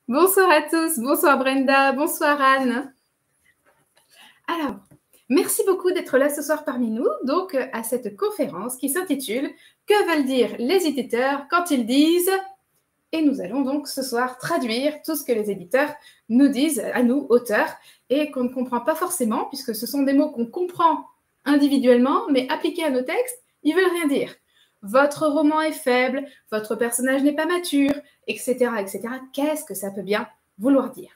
Bonsoir à tous, bonsoir Brenda, bonsoir Anne. Alors, merci beaucoup d'être là ce soir parmi nous, donc à cette conférence qui s'intitule « Que veulent dire les éditeurs quand ils disent ?» Et nous allons donc ce soir traduire tout ce que les éditeurs nous disent à nous, auteurs, et qu'on ne comprend pas forcément, puisque ce sont des mots qu'on comprend individuellement, mais appliqués à nos textes, ils ne veulent rien dire. Votre roman est faible, votre personnage n'est pas mature, etc., etc. Qu'est-ce que ça peut bien vouloir dire?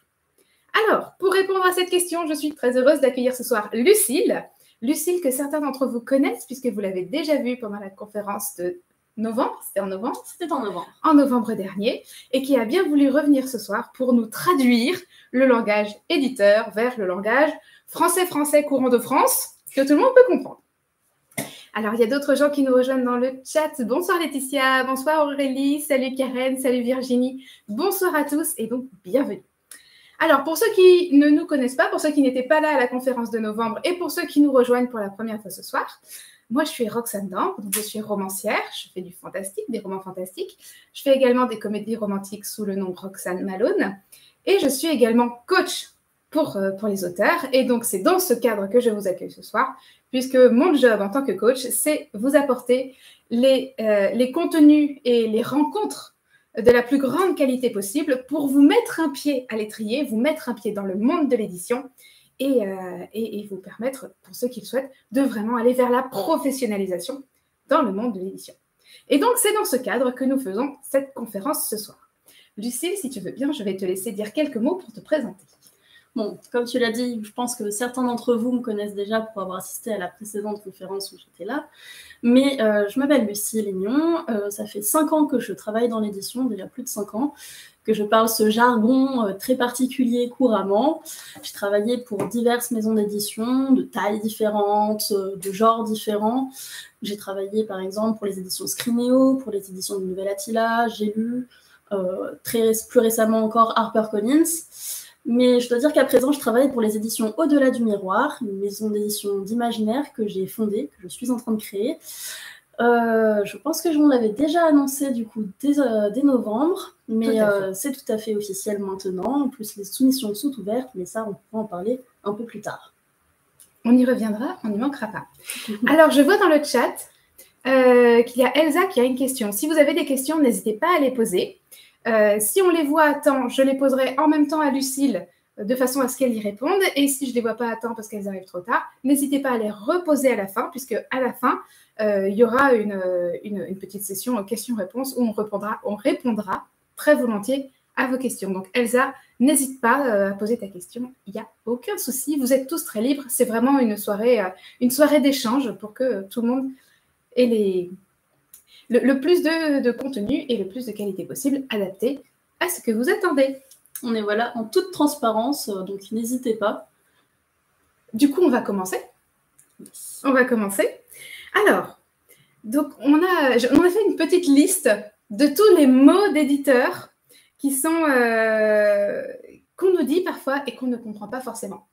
Alors, pour répondre à cette question, je suis très heureuse d'accueillir ce soir Lucille. Lucille que certains d'entre vous connaissent, puisque vous l'avez déjà vue pendant la conférence de novembre. C'était en novembre? C'était en novembre. En novembre dernier, et qui a bien voulu revenir ce soir pour nous traduire le langage éditeur vers le langage français courant de France, que tout le monde peut comprendre. Alors, il y a d'autres gens qui nous rejoignent dans le chat. Bonsoir Laetitia, bonsoir Aurélie, salut Karen, salut Virginie. Bonsoir à tous et donc bienvenue. Alors, pour ceux qui ne nous connaissent pas, pour ceux qui n'étaient pas là à la conférence de novembre et pour ceux qui nous rejoignent pour la première fois ce soir, moi, je suis Roxane Dambre, donc je suis romancière, je fais du fantastique, des romans fantastiques. Je fais également des comédies romantiques sous le nom Roxane Malone et je suis également coach pour les auteurs. Et donc, c'est dans ce cadre que je vous accueille ce soir, puisque mon job en tant que coach, c'est vous apporter les contenus et les rencontres de la plus grande qualité possible pour vous mettre un pied à l'étrier, vous mettre un pied dans le monde de l'édition et vous permettre, pour ceux qui le souhaitent, de vraiment aller vers la professionnalisation dans le monde de l'édition. Et donc, c'est dans ce cadre que nous faisons cette conférence ce soir. Lucille, si tu veux bien, je vais te laisser dire quelques mots pour te présenter. Bon, comme tu l'as dit, je pense que certains d'entre vous me connaissent déjà pour avoir assisté à la précédente conférence où j'étais là. Mais je m'appelle Lucie Lignon, ça fait 5 ans que je travaille dans l'édition, déjà plus de 5 ans, que je parle ce jargon très particulier couramment. J'ai travaillé pour diverses maisons d'édition, de tailles différentes, de genres différents. J'ai travaillé par exemple pour les éditions Scrinéo, pour les éditions du Nouvel Attila, j'ai lu plus récemment encore HarperCollins. Mais je dois dire qu'à présent, je travaille pour les éditions Au-delà du miroir, une maison d'édition d'imaginaire que j'ai fondée, que je suis en train de créer. Je pense que je vous l'avais déjà annoncé du coup dès novembre, mais c'est tout à fait officiel maintenant. En plus, les soumissions sont ouvertes, mais ça, on pourra en parler un peu plus tard. On y reviendra, on n'y manquera pas. Alors, je vois dans le chat qu'il y a Elsa qui a une question. Si vous avez des questions, n'hésitez pas à les poser. Si on les voit à temps, je les poserai en même temps à Lucille de façon à ce qu'elle y réponde. Et si je ne les vois pas à temps parce qu'elles arrivent trop tard, n'hésitez pas à les reposer à la fin, puisque à la fin, il y aura une petite session questions-réponses où on répondra très volontiers à vos questions. Donc Elsa, n'hésite pas à poser ta question, il n'y a aucun souci, vous êtes tous très libres. C'est vraiment une soirée d'échange pour que tout le monde ait le plus de contenu et le plus de qualité possible adapté à ce que vous attendez. On est voilà en toute transparence, donc n'hésitez pas. Du coup, on va commencer. Yes. On va commencer. Alors, donc on a fait une petite liste de tous les mots d'éditeurs qui sont qu'on nous dit parfois et qu'on ne comprend pas forcément.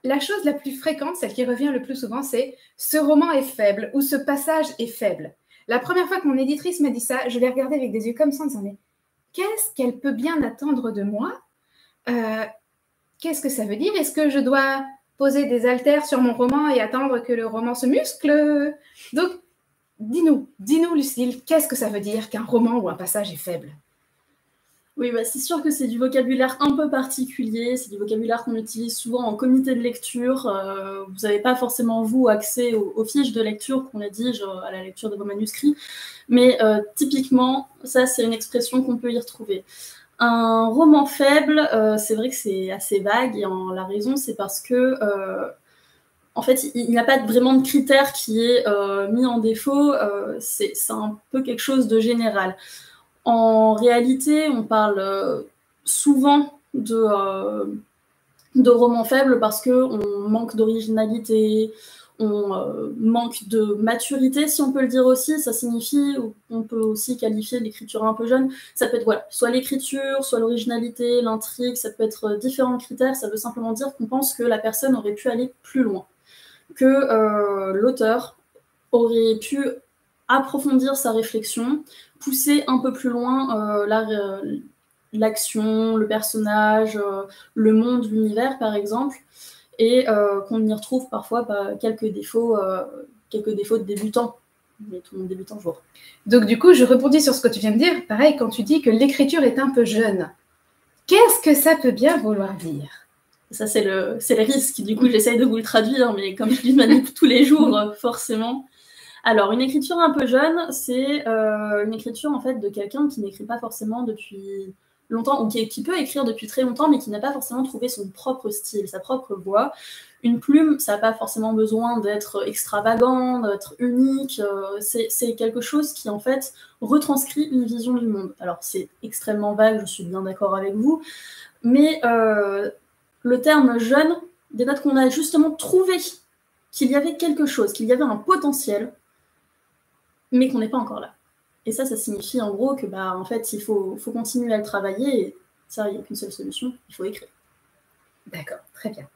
La chose la plus fréquente, celle qui revient le plus souvent, c'est « ce roman est faible » ou « ce passage est faible ». La première fois que mon éditrice m'a dit ça, je l'ai regardée avec des yeux comme ça en disant « mais qu'est-ce qu'elle peut bien attendre de moi Qu'est-ce que ça veut dire? Est-ce que je dois poser des haltères sur mon roman et attendre que le roman se muscle ?» Donc, dis-nous Lucille, qu'est-ce que ça veut dire qu'un roman ou un passage est faible? Oui, bah, c'est sûr que c'est du vocabulaire un peu particulier, c'est du vocabulaire qu'on utilise souvent en comité de lecture. Vous n'avez pas forcément, vous, accès aux fiches de lecture qu'on rédige à la lecture de vos manuscrits, mais typiquement, ça, c'est une expression qu'on peut y retrouver. Un roman faible, c'est vrai que c'est assez vague, et la raison, c'est parce que, en fait, il n'y a pas vraiment de critère qui est mis en défaut, c'est un peu quelque chose de général. En réalité, on parle souvent de romans faibles parce qu'on manque d'originalité, on manque de maturité, si on peut le dire aussi. Ça signifie, on peut aussi qualifier l'écriture un peu jeune. Ça peut être voilà, soit l'écriture, soit l'originalité, l'intrigue, ça peut être différents critères. Ça veut simplement dire qu'on pense que la personne aurait pu aller plus loin, que l'auteur aurait pu approfondir sa réflexion, pousser un peu plus loin l'action, le personnage, le monde, l'univers par exemple, et qu'on y retrouve parfois quelques défauts de débutants, mais tout le monde débute un jour. Donc du coup, je rebondis sur ce que tu viens de dire. Pareil, quand tu dis que l'écriture est un peu jeune, qu'est-ce que ça peut bien vouloir dire? Ça, c'est le risque. Du coup, j'essaye de vous le traduire, mais comme je manipule tous les jours, forcément. Alors, une écriture un peu jeune, c'est une écriture en fait de quelqu'un qui n'écrit pas forcément depuis longtemps, ou qui peut écrire depuis très longtemps, mais qui n'a pas forcément trouvé son propre style, sa propre voix. Une plume, ça n'a pas forcément besoin d'être extravagant, d'être unique. C'est quelque chose qui, en fait, retranscrit une vision du monde. Alors, c'est extrêmement vague, je suis bien d'accord avec vous, mais le terme jeune dénote qu'on a justement trouvé qu'il y avait quelque chose, qu'il y avait un potentiel, mais qu'on n'est pas encore là. Et ça signifie en gros que, en fait, il faut continuer à le travailler, et ça, il n'y a qu'une seule solution, il faut écrire. D'accord, très bien.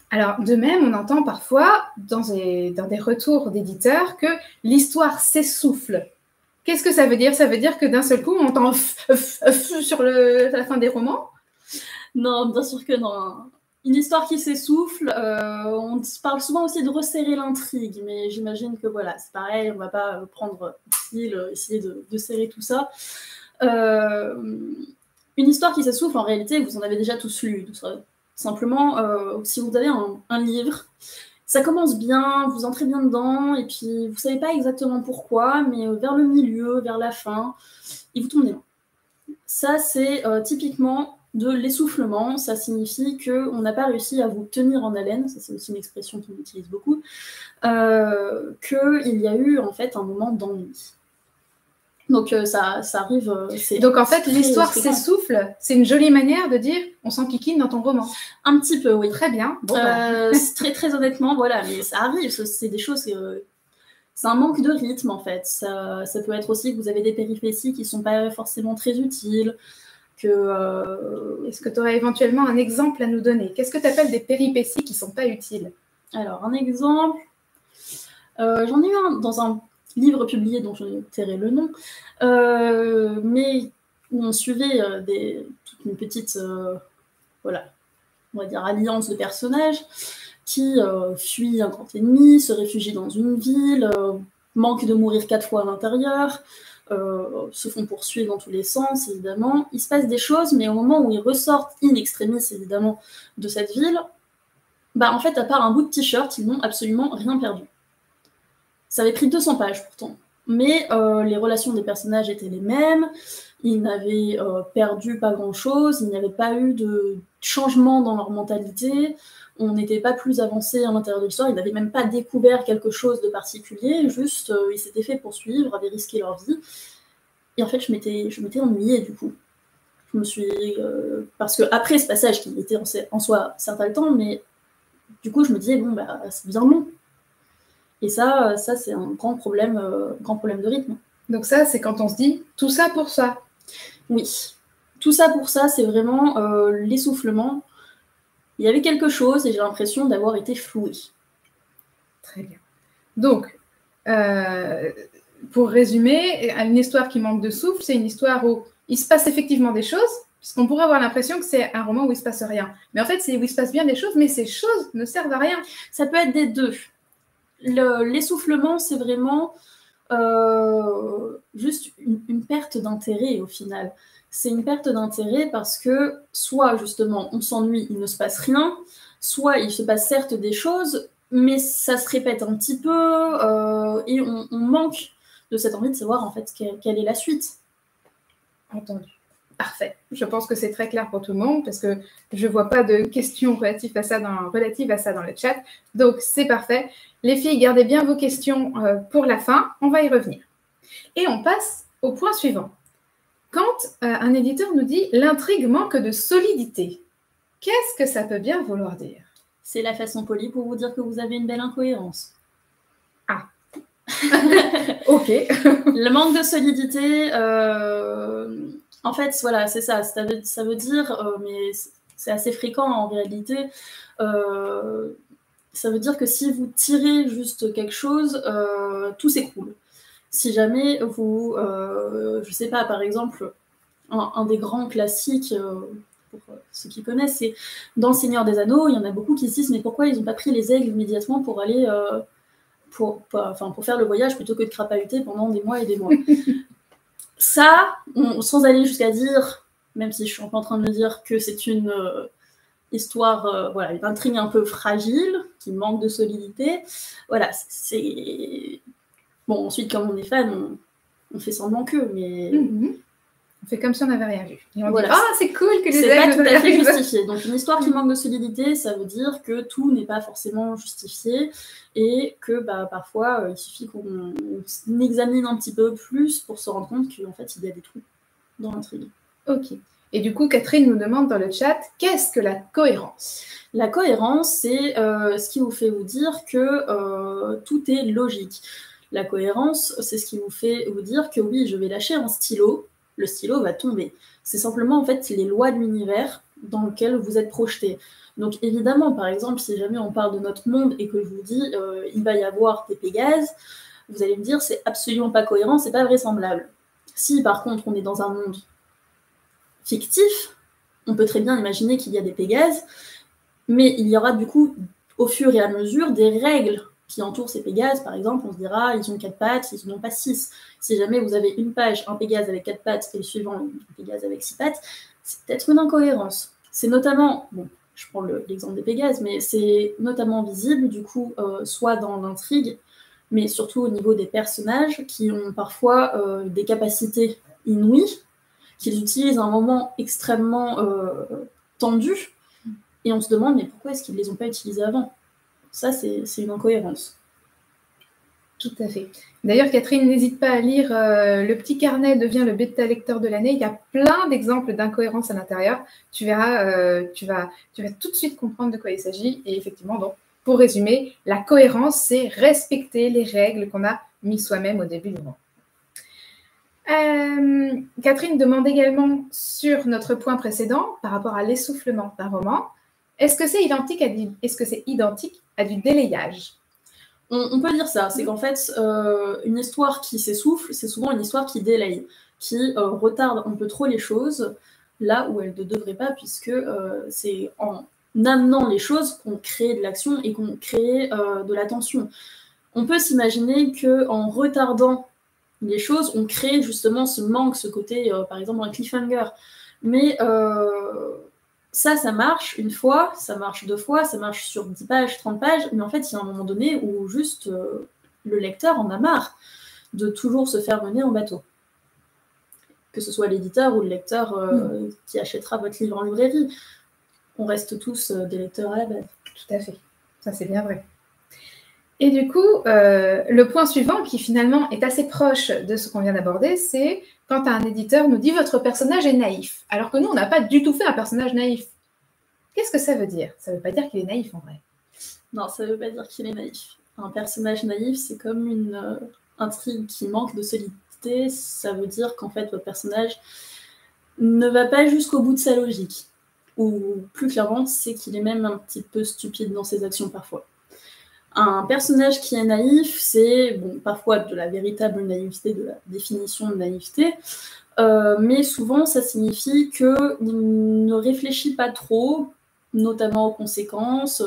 Alors, de même, on entend parfois dans des retours d'éditeurs que l'histoire s'essouffle. Qu'est-ce que ça veut dire? Ça veut dire que d'un seul coup, on entend sur la fin des romans? Non, bien sûr que non. Une histoire qui s'essouffle, on parle souvent aussi de resserrer l'intrigue, mais j'imagine que voilà, c'est pareil, on va pas prendre style, essayer de serrer tout ça. Une histoire qui s'essouffle, en réalité, vous en avez déjà tous lu. Simplement, si vous avez un livre, ça commence bien, vous entrez bien dedans, et puis vous savez pas exactement pourquoi, mais vers le milieu, vers la fin, il vous tombe des mains. Ça, c'est typiquement de l'essoufflement. Ça signifie qu'on n'a pas réussi à vous tenir en haleine, ça c'est aussi une expression qu'on utilise beaucoup, qu'il y a eu en fait un moment d'ennui. Donc ça arrive. Donc en fait, l'histoire s'essouffle, c'est une jolie manière de dire on s'enquiquine dans ton roman. Un petit peu, oui. Très bien. Bon, très très honnêtement, voilà, mais ça arrive, c'est des choses. C'est un manque de rythme en fait. Ça peut être aussi que vous avez des péripéties qui ne sont pas forcément très utiles. Est-ce que tu aurais éventuellement un exemple à nous donner? Qu'est-ce que tu appelles des péripéties qui ne sont pas utiles? Alors, un exemple, j'en ai eu un dans un livre publié dont je tairai le nom, mais où on suivait toute une petite, voilà, on va dire alliance de personnages qui fuit un grand ennemi, se réfugie dans une ville, manque de mourir 4 fois à l'intérieur, se font poursuivre dans tous les sens, évidemment. Il se passe des choses, mais au moment où ils ressortent in extremis, évidemment, de cette ville, en fait, à part un bout de t-shirt, ils n'ont absolument rien perdu. Ça avait pris 200 pages, pourtant. Mais les relations des personnages étaient les mêmes, ils n'avaient perdu pas grand-chose, il n'y avait pas eu de changement dans leur mentalité, on n'était pas plus avancé à l'intérieur de l'histoire, ils n'avaient même pas découvert quelque chose de particulier, juste ils s'étaient fait poursuivre, avaient risqué leur vie. Et en fait, je m'étais ennuyée du coup. Je me suis... parce que après ce passage, qui était en soi certain le temps, mais du coup, je me disais, bon, c'est bien long. Et ça c'est un grand problème de rythme. Donc ça, c'est quand on se dit, tout ça pour ça. Oui. Tout ça pour ça, c'est vraiment l'essoufflement. Il y avait quelque chose et j'ai l'impression d'avoir été flouée. Très bien. Donc, pour résumer, une histoire qui manque de souffle, c'est une histoire où il se passe effectivement des choses, puisqu'on pourrait avoir l'impression que c'est un roman où il ne se passe rien. Mais en fait, c'est où il se passe bien des choses, mais ces choses ne servent à rien. Ça peut être des deux. L'essoufflement, c'est vraiment juste une perte d'intérêt au final. C'est une perte d'intérêt parce que soit justement on s'ennuie, il ne se passe rien, soit il se passe certes des choses, mais ça se répète un petit peu et on manque de cette envie de savoir en fait quelle est la suite. Entendu. Parfait. Je pense que c'est très clair pour tout le monde parce que je ne vois pas de questions relatives à ça dans le chat. Donc, c'est parfait. Les filles, gardez bien vos questions pour la fin. On va y revenir. Et on passe au point suivant. Quand un éditeur nous dit « l'intrigue manque de solidité », qu'est-ce que ça peut bien vouloir dire? C'est la façon polie pour vous dire que vous avez une belle incohérence. Ah. Ok. Le manque de solidité... En fait, voilà, c'est ça. Ça veut dire, mais c'est assez fréquent en réalité, ça veut dire que si vous tirez juste quelque chose, tout s'écroule. Si jamais vous, je sais pas, par exemple, un des grands classiques, pour ceux qui connaissent, c'est dans Le Seigneur des Anneaux, il y en a beaucoup qui se disent mais pourquoi ils n'ont pas pris les aigles immédiatement pour aller pour faire le voyage plutôt que de crapahuter pendant des mois et des mois. Ça, sans aller jusqu'à dire, même si je suis en train de le dire, que c'est une histoire, voilà, une intrigue un peu fragile, qui manque de solidité. Voilà, c'est... Bon, ensuite, comme on est fan, on fait semblant que, mais... On fait comme si on n'avait rien vu. Et on voilà, dit, ah, c'est cool que les aigles... C'est pas tout à fait justifié. Donc, une histoire qui manque de solidité, ça veut dire que tout n'est pas forcément justifié et que parfois, il suffit qu'on examine un petit peu plus pour se rendre compte qu'en fait, il y a des trous dans l'intrigue. Ok. Et du coup, Catherine nous demande dans le chat, qu'est-ce que la cohérence? La cohérence, c'est ce qui vous fait vous dire que tout est logique. La cohérence, c'est ce qui vous fait vous dire que oui, je vais lâcher un stylo, le stylo va tomber. C'est simplement en fait les lois de l'univers dans lequel vous êtes projeté. Donc évidemment, par exemple, si jamais on parle de notre monde et que je vous dis il va y avoir des Pégases, vous allez me dire c'est absolument pas cohérent, c'est pas vraisemblable. Si par contre on est dans un monde fictif, on peut très bien imaginer qu'il y a des Pégases, mais il y aura du coup, au fur et à mesure, des règles qui entourent ces Pégases. Par exemple, on se dira, ils ont 4 pattes, ils n'ont pas 6. Si jamais vous avez une page, un Pégase avec 4 pattes, et le suivant, un Pégase avec 6 pattes, c'est peut-être une incohérence. C'est notamment, bon, je prends l'exemple des Pégases, mais c'est notamment visible, du coup, soit dans l'intrigue, mais surtout au niveau des personnages, qui ont parfois des capacités inouïes, qu'ils utilisent à un moment extrêmement tendu, et on se demande, mais pourquoi est-ce qu'ils ne les ont pas utilisés avant? Ça, c'est une incohérence. Tout à fait. D'ailleurs, Catherine, n'hésite pas à lire le petit carnet devient le bêta lecteur de l'année. Il y a plein d'exemples d'incohérences à l'intérieur. Tu verras, tu vas tout de suite comprendre de quoi il s'agit. Et effectivement, donc, pour résumer, la cohérence, c'est respecter les règles qu'on a mises soi-même au début du roman. Catherine demande également sur notre point précédent, par rapport à l'essoufflement d'un roman, est-ce que c'est identique à du délayage? On peut dire ça, c'est qu'en fait, une histoire qui s'essouffle, c'est souvent une histoire qui délaye, qui retarde un peu trop les choses, là où elle ne devrait pas, puisque c'est en amenant les choses qu'on crée de l'action et qu'on crée de la tension. On peut s'imaginer qu'en retardant les choses, on crée justement ce manque, ce côté, par exemple, un cliffhanger. Mais ça marche une fois, ça marche 2 fois, ça marche sur 10 pages, 30 pages, mais en fait, il y a un moment donné où juste le lecteur en a marre de toujours se faire mener en bateau. Que ce soit l'éditeur ou le lecteur qui achètera votre livre en librairie. On reste tous des lecteurs à la base. Tout à fait, ça c'est bien vrai. Et du coup, le point suivant, qui finalement est assez proche de ce qu'on vient d'aborder, c'est quand un éditeur nous dit « votre personnage est naïf », alors que nous, on n'a pas du tout fait un personnage naïf. Qu'est-ce que ça veut dire? Ça ne veut pas dire qu'il est naïf en vrai. Non, ça ne veut pas dire qu'il est naïf. Un personnage naïf, c'est comme une intrigue qui manque de solidité. Ça veut dire qu'en fait, votre personnage ne va pas jusqu'au bout de sa logique. Ou plus clairement, c'est qu'il est même un petit peu stupide dans ses actions parfois. Un personnage qui est naïf, c'est parfois de la véritable naïveté, de la définition de naïveté, mais souvent ça signifie qu'il ne réfléchit pas trop, notamment aux conséquences.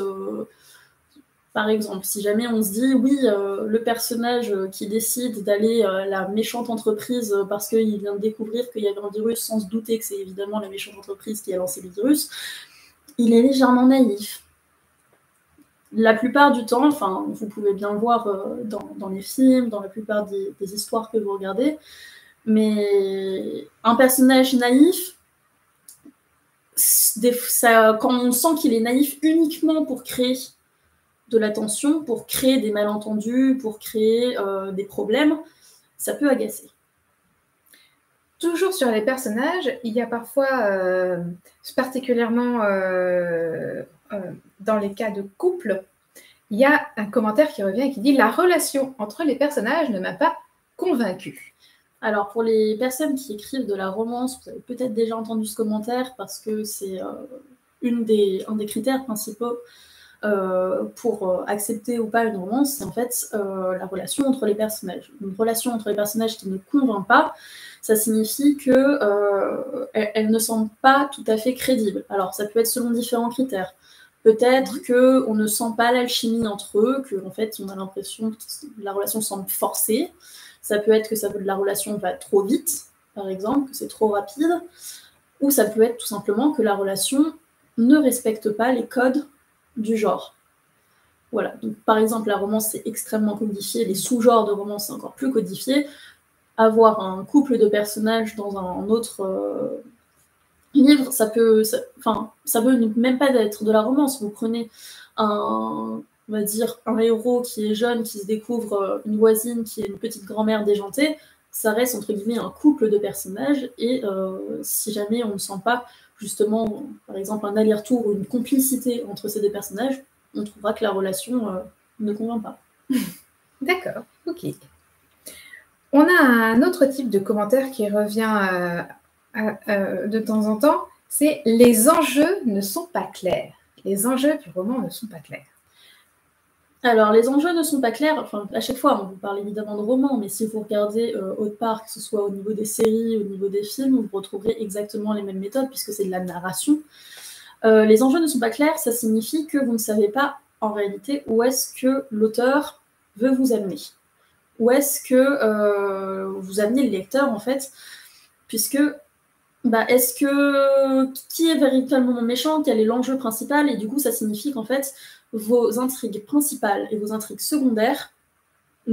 Par exemple, si jamais on se dit, oui, le personnage qui décide d'aller à la méchante entreprise parce qu'il vient de découvrir qu'il y avait un virus sans se douter que c'est évidemment la méchante entreprise qui a lancé le virus, il est légèrement naïf. La plupart du temps, enfin, vous pouvez bien le voir dans les films, dans la plupart des histoires que vous regardez, mais un personnage naïf, quand on sent qu'il est naïf uniquement pour créer de la tension, pour créer des malentendus, pour créer des problèmes, ça peut agacer. Toujours sur les personnages, il y a parfois, particulièrement dans les cas de couple, il y a un commentaire qui revient et qui dit « La relation entre les personnages ne m'a pas convaincue ». Alors, pour les personnes qui écrivent de la romance, vous avez peut-être déjà entendu ce commentaire parce que c'est un des critères principaux pour accepter ou pas une romance, c'est en fait la relation entre les personnages. Une relation entre les personnages qui ne convainc pas, ça signifie qu'elles ne semblent pas tout à fait crédibles. Alors, ça peut être selon différents critères. Peut-être qu'on ne sent pas l'alchimie entre eux, qu'en fait, on a l'impression que la relation semble forcée. Ça peut être que la relation va trop vite, par exemple, que c'est trop rapide. Ou ça peut être tout simplement que la relation ne respecte pas les codes du genre. Voilà. Donc, par exemple, la romance, c'est extrêmement codifié. Les sous-genres de romance, c'est encore plus codifié. Avoir un couple de personnages dans un autre livre, ça peut même pas être de la romance. Vous prenez on va dire, un héros qui est jeune, qui se découvre une voisine qui est une petite grand-mère déjantée, ça reste entre guillemets un couple de personnages, et si jamais on ne sent pas justement, par exemple, un aller-retour ou une complicité entre ces deux personnages, on trouvera que la relation ne convient pas. D'accord, ok. On a un autre type de commentaire qui revient de temps en temps, c'est « les enjeux ne sont pas clairs ». Les enjeux du roman ne sont pas clairs. Alors, les enjeux ne sont pas clairs. Enfin, à chaque fois, on vous parle évidemment de romans, mais si vous regardez autre part, que ce soit au niveau des séries, au niveau des films, vous retrouverez exactement les mêmes méthodes, puisque c'est de la narration. Les enjeux ne sont pas clairs, ça signifie que vous ne savez pas, en réalité, où est-ce que l'auteur veut vous amener. Où est-ce que vous amenez le lecteur, en fait, puisque est-ce que qui est véritablement méchant, quel est l'enjeu principal, et du coup ça signifie qu'en fait vos intrigues principales et vos intrigues secondaires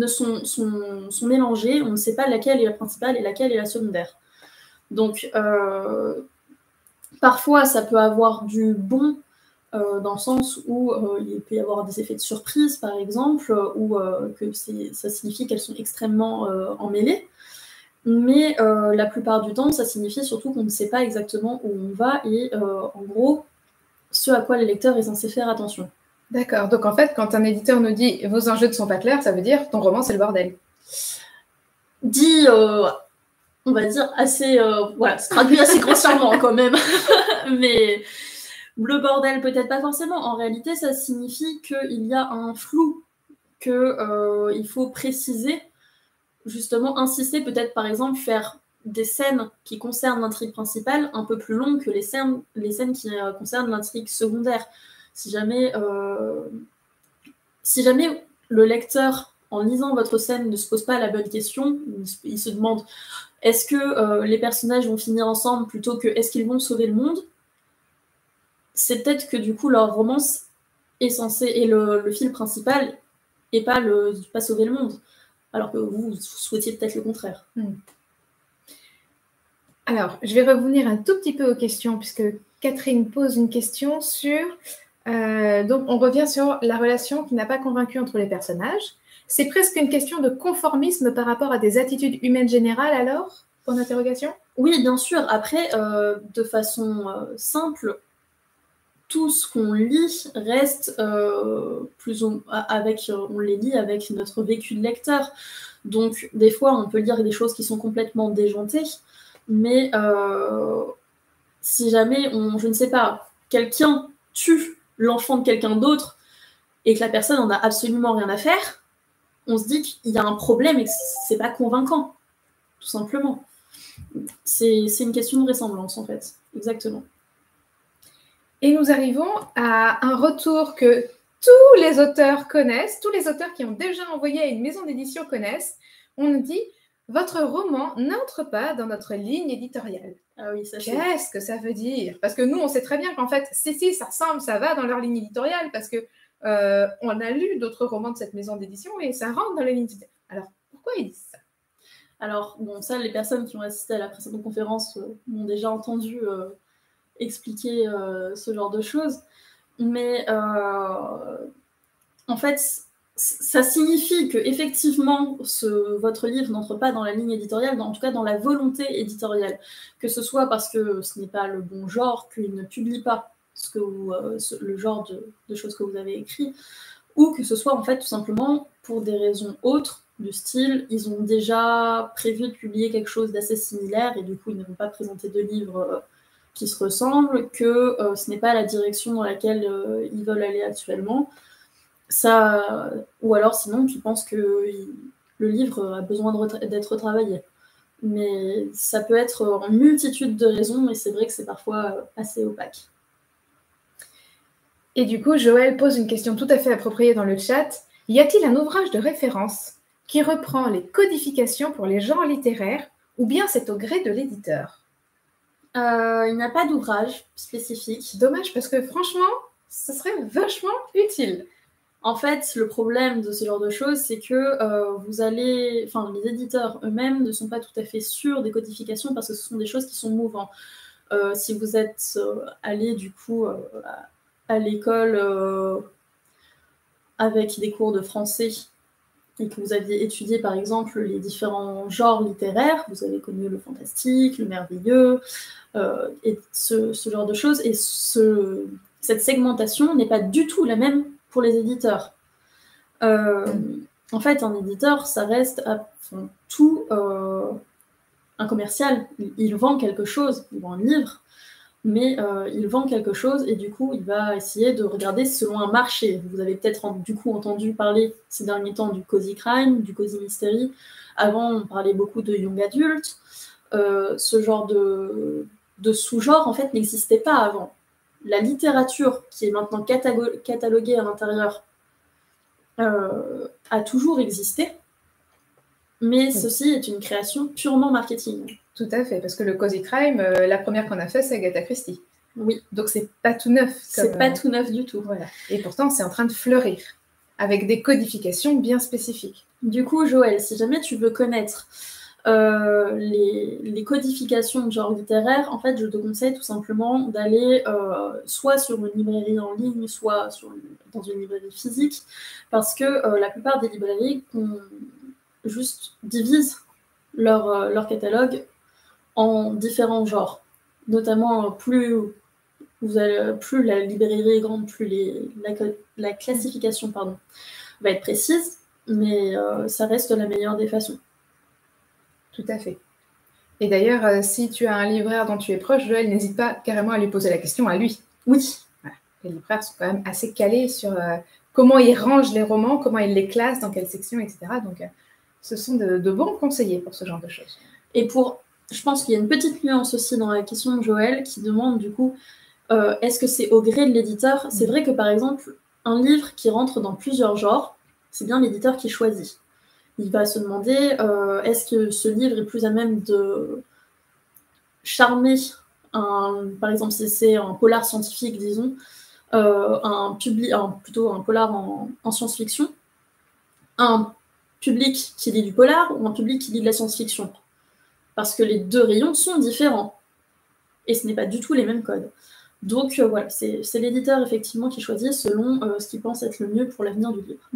sont mélangées, on ne sait pas laquelle est la principale et laquelle est la secondaire. Donc parfois ça peut avoir du bon dans le sens où il peut y avoir des effets de surprise par exemple, ou que ça signifie qu'elles sont extrêmement emmêlées. Mais la plupart du temps, ça signifie surtout qu'on ne sait pas exactement où on va et en gros, ce à quoi le lecteur est censé faire attention. D'accord, donc en fait, quand un éditeur nous dit « vos enjeux ne sont pas clairs », ça veut dire « ton roman, c'est le bordel ». Dit, on va dire, assez... voilà, c'est traduit assez grossièrement quand même. Mais le bordel, peut-être pas forcément. En réalité, ça signifie qu'il y a un flou, qu'il faut préciser, justement insister, peut-être par exemple faire des scènes qui concernent l'intrigue principale un peu plus longues que les scènes qui concernent l'intrigue secondaire. Si jamais le lecteur, en lisant votre scène, ne se pose pas la bonne question, il se demande est-ce que les personnages vont finir ensemble plutôt que est-ce qu'ils vont sauver le monde, c'est peut-être que du coup leur romance est censée, et le fil principal, et pas sauver le monde. Alors que vous souhaitiez peut-être le contraire. Alors, je vais revenir un tout petit peu aux questions, puisque Catherine pose une question sur... donc, on revient sur la relation qui n'a pas convaincu entre les personnages. C'est presque une question de conformisme par rapport à des attitudes humaines générales, alors, pour l'interrogation ? Oui, bien sûr. Après, de façon simple, tout ce qu'on lit reste on les lit avec notre vécu de lecteur. Donc, des fois, on peut lire des choses qui sont complètement déjantées, mais si jamais, je ne sais pas, quelqu'un tue l'enfant de quelqu'un d'autre et que la personne en a absolument rien à faire, on se dit qu'il y a un problème et que c'est pas convaincant, tout simplement. C'est une question de ressemblance, en fait. Exactement. Et nous arrivons à un retour que tous les auteurs connaissent, tous les auteurs qui ont déjà envoyé à une maison d'édition connaissent. On nous dit « Votre roman n'entre pas dans notre ligne éditoriale ». Ah oui, ça Qu'est-ce que ça veut dire? Parce que nous, on sait très bien qu'en fait, si, ça ressemble, ça va dans leur ligne éditoriale, parce que on a lu d'autres romans de cette maison d'édition et ça rentre dans la ligne éditoriale. Alors, pourquoi ils disent ça? Alors, bon, ça, les personnes qui ont assisté à la précédente conférence m'ont déjà entendu expliquer ce genre de choses. Mais en fait, ça signifie que effectivement, votre livre n'entre pas dans la ligne éditoriale, en tout cas dans la volonté éditoriale. Que ce soit parce que ce n'est pas le bon genre, qu'il ne publie pas le genre de choses que vous avez écrit, ou que ce soit en fait tout simplement pour des raisons autres, du style, ils ont déjà prévu de publier quelque chose d'assez similaire et du coup ils ne vont pas présenter de livres qui se ressemblent, que ce n'est pas la direction dans laquelle ils veulent aller actuellement. Ou alors sinon tu penses que le livre a besoin d'être retravaillé. Mais ça peut être en multitude de raisons, mais c'est vrai que c'est parfois assez opaque. Et du coup, Joël pose une question tout à fait appropriée dans le chat. Y a-t-il un ouvrage de référence qui reprend les codifications pour les genres littéraires, ou bien c'est au gré de l'éditeur? Il n'y a pas d'ouvrage spécifique. Dommage, parce que franchement, ce serait vachement utile. En fait, le problème de ce genre de choses, c'est que les éditeurs eux-mêmes ne sont pas tout à fait sûrs des codifications parce que ce sont des choses qui sont mouvantes. Si vous êtes allé du coup à l'école avec des cours de français et que vous aviez étudié par exemple les différents genres littéraires, vous avez connu le fantastique, le merveilleux, et ce genre de choses, et cette segmentation n'est pas du tout la même pour les éditeurs. En fait, un éditeur, ça reste avant tout un commercial. Il vend quelque chose, il vend un livre, mais il vend quelque chose et du coup, il va essayer de regarder selon un marché. Vous avez peut-être du coup entendu parler ces derniers temps du cozy crime, du cozy mystery. Avant, on parlait beaucoup de young adult. Ce genre de sous-genre, en fait, n'existait pas avant. La littérature, qui est maintenant cataloguée à l'intérieur, a toujours existé, mais ceci est une création purement marketing. Tout à fait, parce que le cozy crime, la première qu'on a fait, c'est Agatha Christie. Oui. Donc c'est pas tout neuf. C'est pas tout neuf du tout. Voilà. Et pourtant, c'est en train de fleurir, avec des codifications bien spécifiques. Du coup, Joël, si jamais tu veux connaître les codifications de genre littéraire, en fait, je te conseille tout simplement d'aller soit sur une librairie en ligne, soit dans une librairie physique, parce que la plupart des librairies juste divisent leur catalogue en différents genres. Notamment, plus la librairie est grande, plus la classification va être précise, mais ça reste la meilleure des façons. Tout à fait. Et d'ailleurs, si tu as un libraire dont tu es proche, Joël, n'hésite pas carrément à lui poser la question à lui. Oui. Voilà. Les libraires sont quand même assez calés sur comment ils rangent les romans, comment ils les classent, dans quelle section, etc. Donc, ce sont de bons conseillers pour ce genre de choses. Et je pense qu'il y a une petite nuance aussi dans la question de Joël qui demande du coup, est-ce que c'est au gré de l'éditeur ? C'est vrai que par exemple, un livre qui rentre dans plusieurs genres, c'est bien l'éditeur qui choisit. Il va se demander, est-ce que ce livre est plus à même de charmer, par exemple si c'est un polar scientifique, disons, plutôt un polar en science-fiction, un public qui lit du polar ou un public qui lit de la science-fiction. Parce que les deux rayons sont différents. Et ce n'est pas du tout les mêmes codes. Donc voilà, c'est l'éditeur effectivement qui choisit selon ce qu'il pense être le mieux pour l'avenir du livre.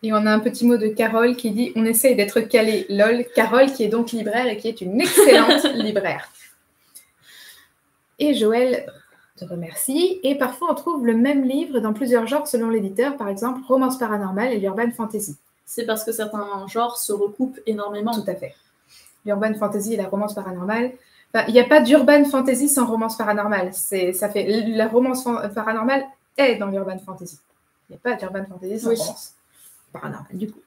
Et on a un petit mot de Carole qui dit « On essaye d'être calé, lol ». Carole qui est donc libraire et qui est une excellente libraire. Et Joël te remercie. Et parfois, on trouve le même livre dans plusieurs genres selon l'éditeur. Par exemple, romance paranormale et l'urban fantasy. C'est parce que certains genres se recoupent énormément. Tout à fait. L'urban fantasy et la romance paranormale. Enfin, il n'y a pas d'urban fantasy sans romance paranormale. La romance paranormale est dans l'urban fantasy. Il n'y a pas d'urban fantasy sans romance paranormale, du coup.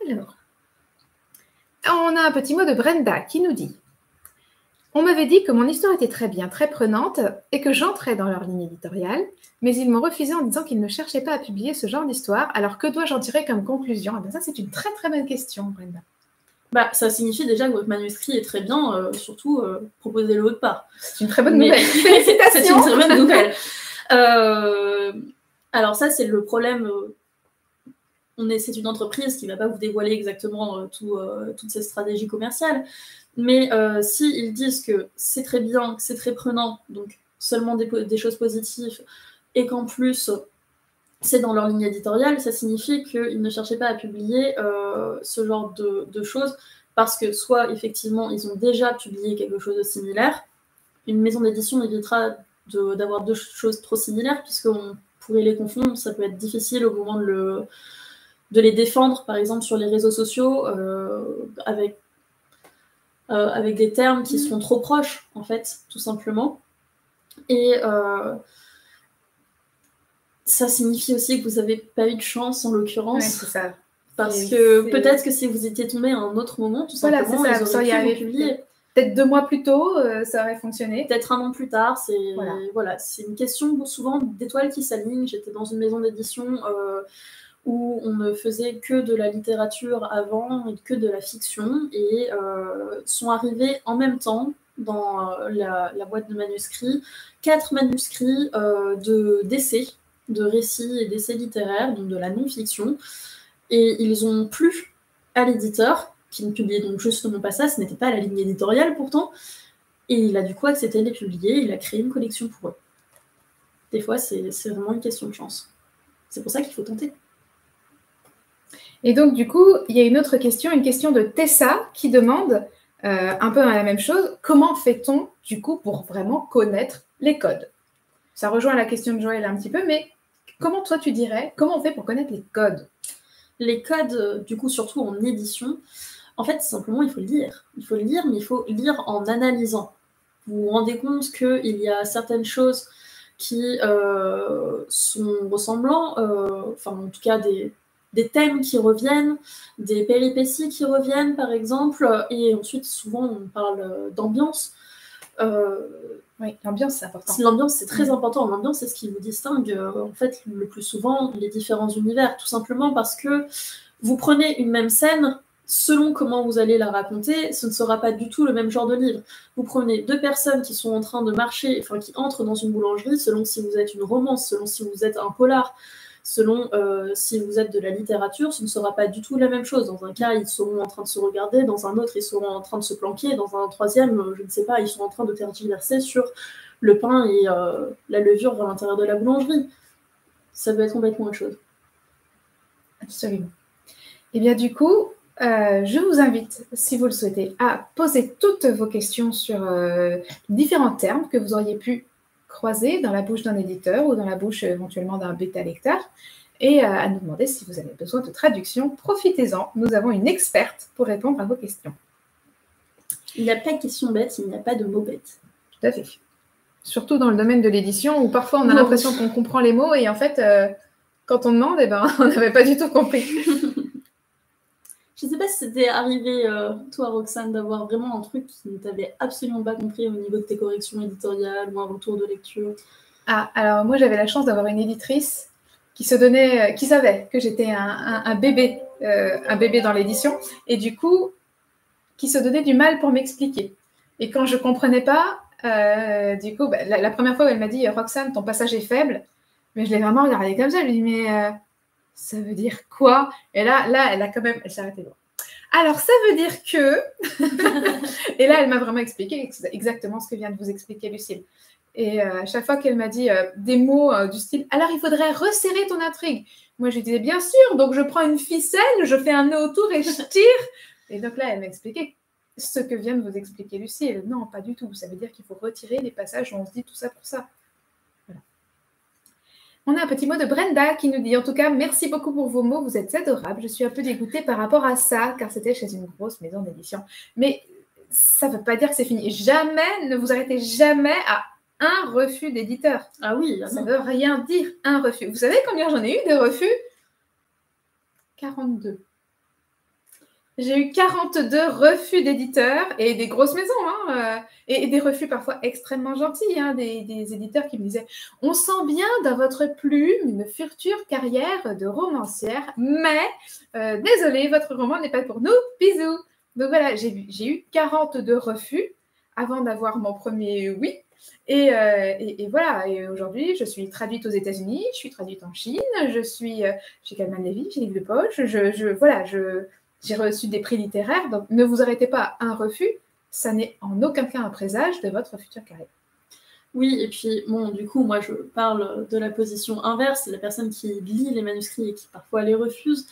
Alors, on a un petit mot de Brenda qui nous dit « On m'avait dit que mon histoire était très bien, très prenante et que j'entrais dans leur ligne éditoriale, mais ils m'ont refusé en disant qu'ils ne cherchaient pas à publier ce genre d'histoire. Alors que dois-je en tirer comme conclusion ?» Eh bien, ça, c'est une très très bonne question, Brenda. Ça signifie déjà que votre manuscrit est très bien, surtout proposez-le autre part. C'est une très bonne nouvelle. Félicitations. C'est une très bonne nouvelle. Alors ça, c'est le problème. C'est une entreprise qui ne va pas vous dévoiler exactement toutes ces stratégies commerciales. Mais s'ils disent que c'est très bien, que c'est très prenant, donc seulement des choses positives, et qu'en plus c'est dans leur ligne éditoriale, ça signifie qu'ils ne cherchaient pas à publier ce genre de choses, parce que soit effectivement ils ont déjà publié quelque chose de similaire, une maison d'édition évitera d'avoir deux choses trop similaires, puisqu'on pourrait les confondre, ça peut être difficile au moment de les défendre, par exemple sur les réseaux sociaux, avec des termes qui seront trop proches, en fait, tout simplement. Et ça signifie aussi que vous n'avez pas eu de chance, en l'occurrence. Ouais, c'est ça. Parce que peut-être que si vous étiez tombé à un autre moment, tout simplement, ils auraient pu publier. Peut-être 2 mois plus tôt, ça aurait fonctionné. Peut-être 1 an plus tard. C'est une question souvent d'étoiles qui s'alignent. J'étais dans une maison d'édition où on ne faisait que de la littérature avant et que de la fiction, et sont arrivés en même temps dans la boîte de manuscrits 4 manuscrits d'essais, de récits et d'essais littéraires, donc de la non-fiction, et ils ont plu à l'éditeur, qui ne publiait donc justement pas ça, ce n'était pas la ligne éditoriale pourtant, et il a du coup accepté de les publier, il a créé une collection pour eux. Des fois, c'est vraiment une question de chance. C'est pour ça qu'il faut tenter. Et donc, du coup, il y a une autre question, une question de Tessa qui demande un peu la même chose. Comment fait-on, du coup, pour vraiment connaître les codes? Ça rejoint la question de Joël un petit peu, mais comment toi tu dirais, comment on fait pour connaître les codes? Les codes, du coup, surtout en édition, en fait, simplement, il faut lire. Il faut lire, mais il faut lire en analysant. Vous vous rendez compte qu'il y a certaines choses qui sont ressemblants, enfin, en tout cas, des thèmes qui reviennent, des péripéties qui reviennent, par exemple, et ensuite, souvent, on parle d'ambiance. Oui, l'ambiance, c'est important. L'ambiance, c'est très important. L'ambiance, c'est ce qui vous distingue, en fait, le plus souvent, les différents univers. Tout simplement parce que vous prenez une même scène, selon comment vous allez la raconter, ce ne sera pas du tout le même genre de livre. Vous prenez 2 personnes qui sont en train de marcher, enfin, qui entrent dans une boulangerie, selon si vous êtes une romance, selon si vous êtes un polar, selon si vous êtes de la littérature, ce ne sera pas du tout la même chose. Dans un cas, ils seront en train de se regarder, dans un autre, ils seront en train de se planquer, dans un troisième, je ne sais pas, ils sont en train de tergiverser sur le pain et la levure à l'intérieur de la boulangerie. Ça peut être complètement autre chose. Absolument. Et bien du coup, je vous invite, si vous le souhaitez, à poser toutes vos questions sur différents termes que vous auriez pu croiser dans la bouche d'un éditeur ou dans la bouche éventuellement d'un bêta-lecteur, et à nous demander si vous avez besoin de traduction. Profitez-en, nous avons une experte pour répondre à vos questions. Il n'y a pas de questions bêtes, il n'y a pas de mots bêtes. Tout à fait. Surtout dans le domaine de l'édition, où parfois on a l'impression qu'on comprend les mots, et en fait, quand on demande, eh ben, on n'avait pas du tout compris. Je ne sais pas si c'était arrivé, toi, Roxane, d'avoir vraiment un truc qui ne t'avait absolument pas compris au niveau de tes corrections éditoriales ou un retour de lecture. Ah, alors moi, j'avais la chance d'avoir une éditrice qui savait que j'étais un bébé dans l'édition, et du coup, qui se donnait du mal pour m'expliquer. Et quand je ne comprenais pas, du coup, la première fois où elle m'a dit « Roxane, ton passage est faible », mais je l'ai vraiment regardée comme ça, je lui ai dit « Mais ça veut dire quoi ?» Et là, elle s'est arrêtée loin. Alors, ça veut dire que... Et là, elle m'a vraiment expliqué exactement ce que vient de vous expliquer Lucille. Et à chaque fois qu'elle m'a dit des mots du style « Alors, il faudrait resserrer ton intrigue », moi, je disais « Bien sûr, donc je prends une ficelle, je fais un nœud autour et je tire. » Et donc là, elle m'a expliqué ce que vient de vous expliquer Lucille. Non, pas du tout. Ça veut dire qu'il faut retirer les passages où on se dit tout ça pour ça. Voilà. On a un petit mot de Brenda qui nous dit, en tout cas, merci beaucoup pour vos mots, vous êtes adorables. Je suis un peu dégoûtée par rapport à ça, car c'était chez une grosse maison d'édition. Mais ça ne veut pas dire que c'est fini. Jamais, ne vous arrêtez jamais à un refus d'éditeur. Ah oui, ça ne veut rien dire, un refus. Vous savez combien j'en ai eu de refus? 42. J'ai eu 42 refus d'éditeurs et des grosses maisons, et des refus parfois extrêmement gentils, des éditeurs qui me disaient « On sent bien dans votre plume une future carrière de romancière, mais désolé, votre roman n'est pas pour nous, bisous !» Donc voilà, j'ai eu 42 refus avant d'avoir mon premier oui. Et voilà, et aujourd'hui, je suis traduite aux États-Unis, je suis traduite en Chine, je suis chez Calman Levy, chez Livre de Poche, j'ai reçu des prix littéraires, donc ne vous arrêtez pas à un refus, ça n'est en aucun cas un présage de votre future carrière. Oui, et puis, bon, du coup, moi, je parle de la position inverse, c'est la personne qui lit les manuscrits et qui parfois les refuse.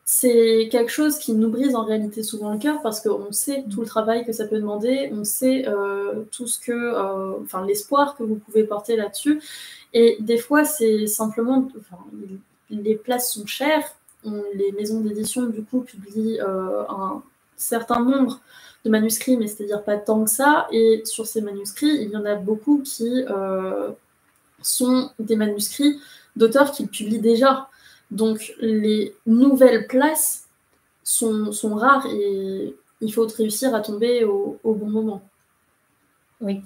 C'est quelque chose qui nous brise en réalité souvent le cœur parce qu'on sait tout le travail que ça peut demander, on sait tout ce que, l'espoir que vous pouvez porter là-dessus. Et des fois, c'est simplement, les places sont chères. Les maisons d'édition, du coup, publient un certain nombre de manuscrits, mais c'est-à-dire pas tant que ça. Et sur ces manuscrits, il y en a beaucoup qui sont des manuscrits d'auteurs qui publient déjà. Donc les nouvelles places sont rares et il faut réussir à tomber au bon moment. Oui.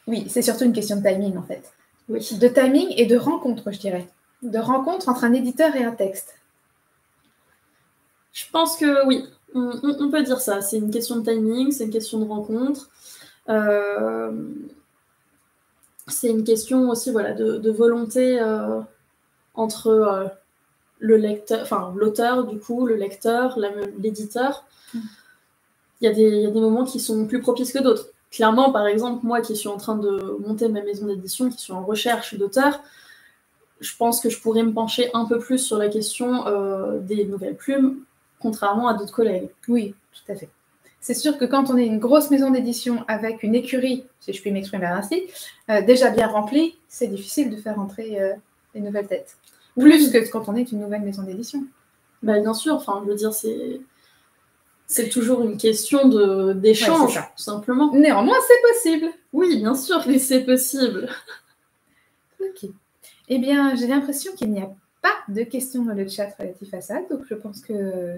Oui, c'est surtout une question de timing en fait. Oui. De timing et de rencontre, je dirais. De rencontre entre un éditeur et un texte. Je pense que oui, on peut dire ça. C'est une question de timing, c'est une question de rencontre. C'est une question aussi voilà, de volonté entre le lecteur, enfin l'auteur du coup, le lecteur, l'éditeur. Il y a des moments qui sont plus propices que d'autres. Clairement, par exemple, moi qui suis en train de monter ma maison d'édition, qui suis en recherche d'auteurs, je pense que je pourrais me pencher un peu plus sur la question des nouvelles plumes, contrairement à d'autres collègues. Oui, tout à fait. C'est sûr que quand on est une grosse maison d'édition avec une écurie, si je puis m'exprimer ainsi, déjà bien remplie, c'est difficile de faire entrer les nouvelles têtes. Plus que quand on est une nouvelle maison d'édition. Bah, bien sûr, enfin, je veux dire, c'est toujours une question d'échange, ouais, tout simplement. Néanmoins, c'est possible. Oui, bien sûr que c'est possible. Ok. Eh bien, j'ai l'impression qu'il n'y a pas de questions dans le chat relatif à ça, donc je pense que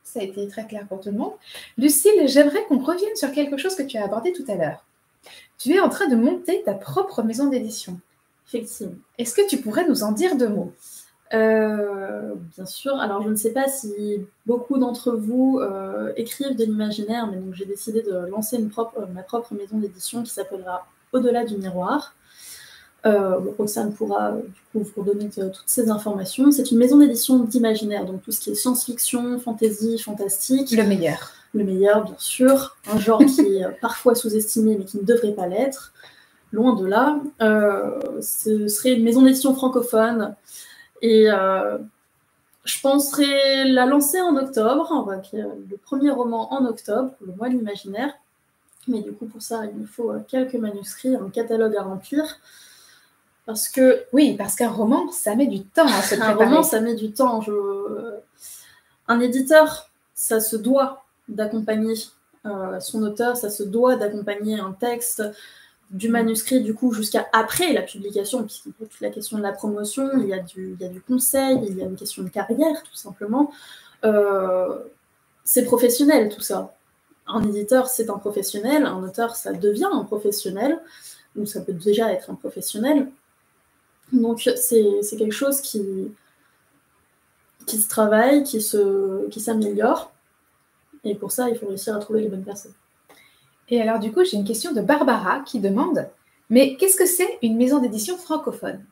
ça a été très clair pour tout le monde. Lucille, j'aimerais qu'on revienne sur quelque chose que tu as abordé tout à l'heure. Tu es en train de monter ta propre maison d'édition. Effectivement. Est-ce que tu pourrais nous en dire 2 mots ? Bien sûr. Alors, je ne sais pas si beaucoup d'entre vous écrivent de l'imaginaire, mais donc j'ai décidé de lancer ma propre maison d'édition qui s'appellera Au-delà du miroir. Roxane pourra du coup vous donner toutes ces informations. C'est une maison d'édition d'imaginaire, donc tout ce qui est science-fiction, fantasy, fantastique. Le meilleur. Le meilleur, bien sûr. Un genre qui est parfois sous-estimé, mais qui ne devrait pas l'être. Loin de là. Ce serait une maison d'édition francophone. Et je penserais la lancer en octobre, avec le premier roman en octobre, le mois de l'imaginaire. Mais du coup, pour ça, il me faut quelques manuscrits, un catalogue à remplir. Parce que... Oui, parce qu'un roman, ça met du temps à se préparer. Un roman, ça met du temps. Un éditeur, ça se doit d'accompagner son auteur, ça se doit d'accompagner un texte, du manuscrit du coup jusqu'à après la publication, puisqu'il y a toute la question de la promotion, il y a du conseil, il y a une question de carrière tout simplement. C'est professionnel tout ça. Un éditeur, c'est un professionnel, un auteur, ça devient un professionnel, ou ça peut déjà être un professionnel. Donc c'est quelque chose qui se travaille, qui s'améliore, et pour ça il faut réussir à trouver les bonnes personnes. Et alors, du coup, j'ai une question de Barbara qui demande « Mais qu'est-ce que c'est une maison d'édition francophone ?»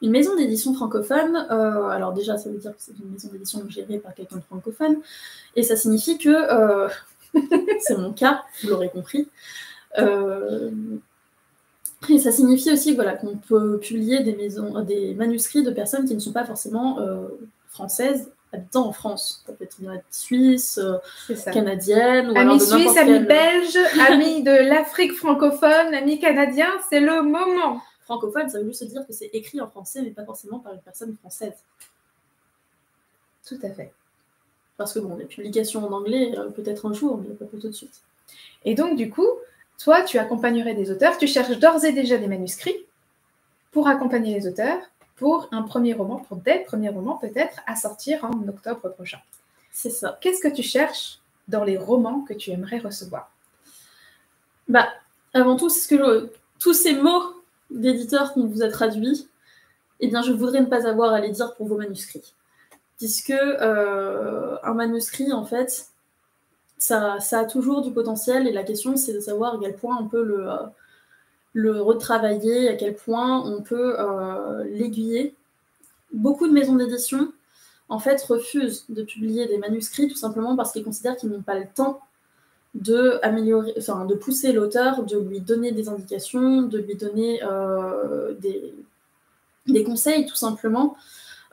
Une maison d'édition francophone, alors déjà, ça veut dire que c'est une maison d'édition gérée par quelqu'un de francophone, et ça signifie que, c'est mon cas, vous l'aurez compris, et ça signifie aussi voilà, qu'on peut publier des manuscrits de personnes qui ne sont pas forcément françaises, habitant en France. Ça peut être une amie suisse, canadienne, ou amis suisse, amis belge, amis de l'Afrique francophone, amis canadiens, c'est le moment. Francophone, ça veut juste dire que c'est écrit en français, mais pas forcément par une personne française. Tout à fait. Parce que bon, les publications en anglais, peut-être un jour, mais pas tout de suite. Et donc, du coup, toi, tu accompagnerais des auteurs, tu cherches d'ores et déjà des manuscrits pour accompagner les auteurs pour un premier roman, pour des premiers romans peut-être, à sortir en octobre prochain. C'est ça. Qu'est-ce que tu cherches dans les romans que tu aimerais recevoir ? Bah, avant tout, c'est tous ces mots d'éditeurs qu'on vous a traduits, eh bien, je voudrais ne pas avoir à les dire pour vos manuscrits. Puisque un manuscrit, en fait, ça a toujours du potentiel, et la question, c'est de savoir à quel point on peut le retravailler, à quel point on peut l'aiguiller. Beaucoup de maisons d'édition, en fait, refusent de publier des manuscrits tout simplement parce qu'ils considèrent qu'ils n'ont pas le temps de pousser l'auteur, de lui donner des indications, de lui donner des conseils tout simplement,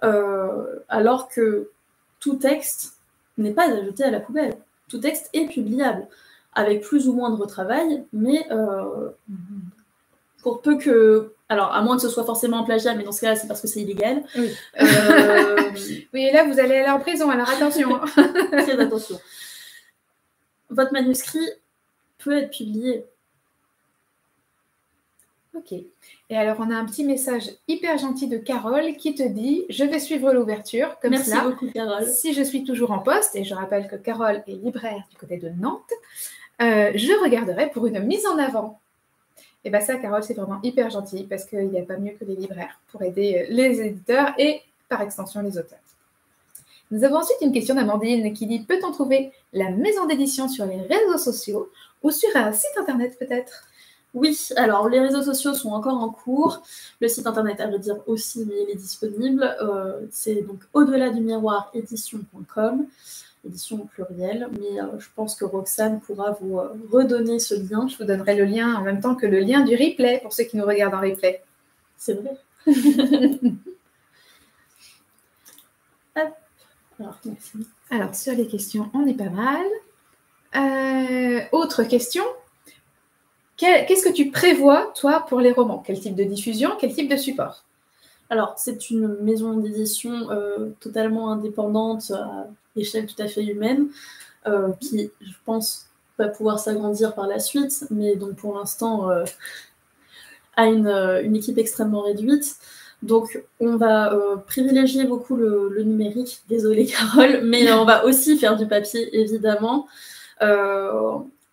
alors que tout texte n'est pas à jeter à la poubelle. Tout texte est publiable, avec plus ou moins de retravail, mais pour peu que... Alors, à moins que ce soit forcément un plagiat, mais dans ce cas-là, c'est parce que c'est illégal. Oui. Oui, et là, vous allez aller en prison, alors attention. Très attention. Votre manuscrit peut être publié. Ok. Et alors, on a un petit message hyper gentil de Carole qui te dit « Je vais suivre l'ouverture comme Merci cela. beaucoup, Carole. Si je suis toujours en poste, et je rappelle que Carole est libraire du côté de Nantes, je regarderai pour une mise en avant. » Et bien ça, Carole, c'est vraiment hyper gentil parce qu'il n'y a pas mieux que les libraires pour aider les éditeurs et par extension les auteurs. Nous avons ensuite une question d'Amandine qui dit « Peut-on trouver la maison d'édition sur les réseaux sociaux ou sur un site internet peut-être ?» Oui, alors les réseaux sociaux sont encore en cours. Le site internet, à vrai dire aussi, mais il est disponible. C'est donc au-delà du miroir édition.com, édition au pluriel. Mais je pense que Roxane pourra vous redonner ce lien. Je vous donnerai le lien en même temps que le lien du replay pour ceux qui nous regardent en replay. C'est vrai. Hop. Alors, merci. Alors, sur les questions, on est pas mal. Autre question. Qu'est-ce que tu prévois, toi, pour les romans? Quel type de diffusion? Quel type de support? Alors, c'est une maison d'édition totalement indépendante, à échelle tout à fait humaine, qui, je pense, va pouvoir s'agrandir par la suite, mais donc pour l'instant, a une équipe extrêmement réduite. Donc, on va privilégier beaucoup le numérique. Désolée, Carole, mais on va aussi faire du papier, évidemment.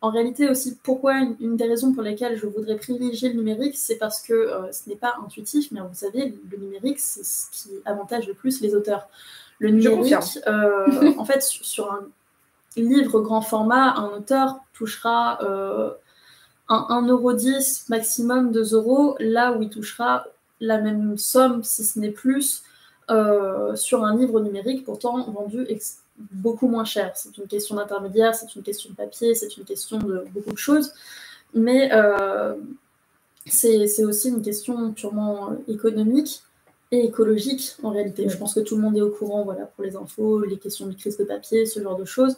En réalité aussi, pourquoi une des raisons pour lesquelles je voudrais privilégier le numérique, c'est parce que ce n'est pas intuitif, mais vous savez, le numérique, c'est ce qui avantage le plus les auteurs. Le numérique, en fait, sur un livre grand format, un auteur touchera un 1,10 €, maximum 2 €, là où il touchera la même somme, si ce n'est plus, sur un livre numérique, pourtant vendu beaucoup moins cher. C'est une question d'intermédiaire, c'est une question de papier, c'est une question de beaucoup de choses, mais c'est aussi une question purement économique et écologique en réalité. Je pense que tout le monde est au courant, voilà, pour les infos, les questions de crise de papier, ce genre de choses.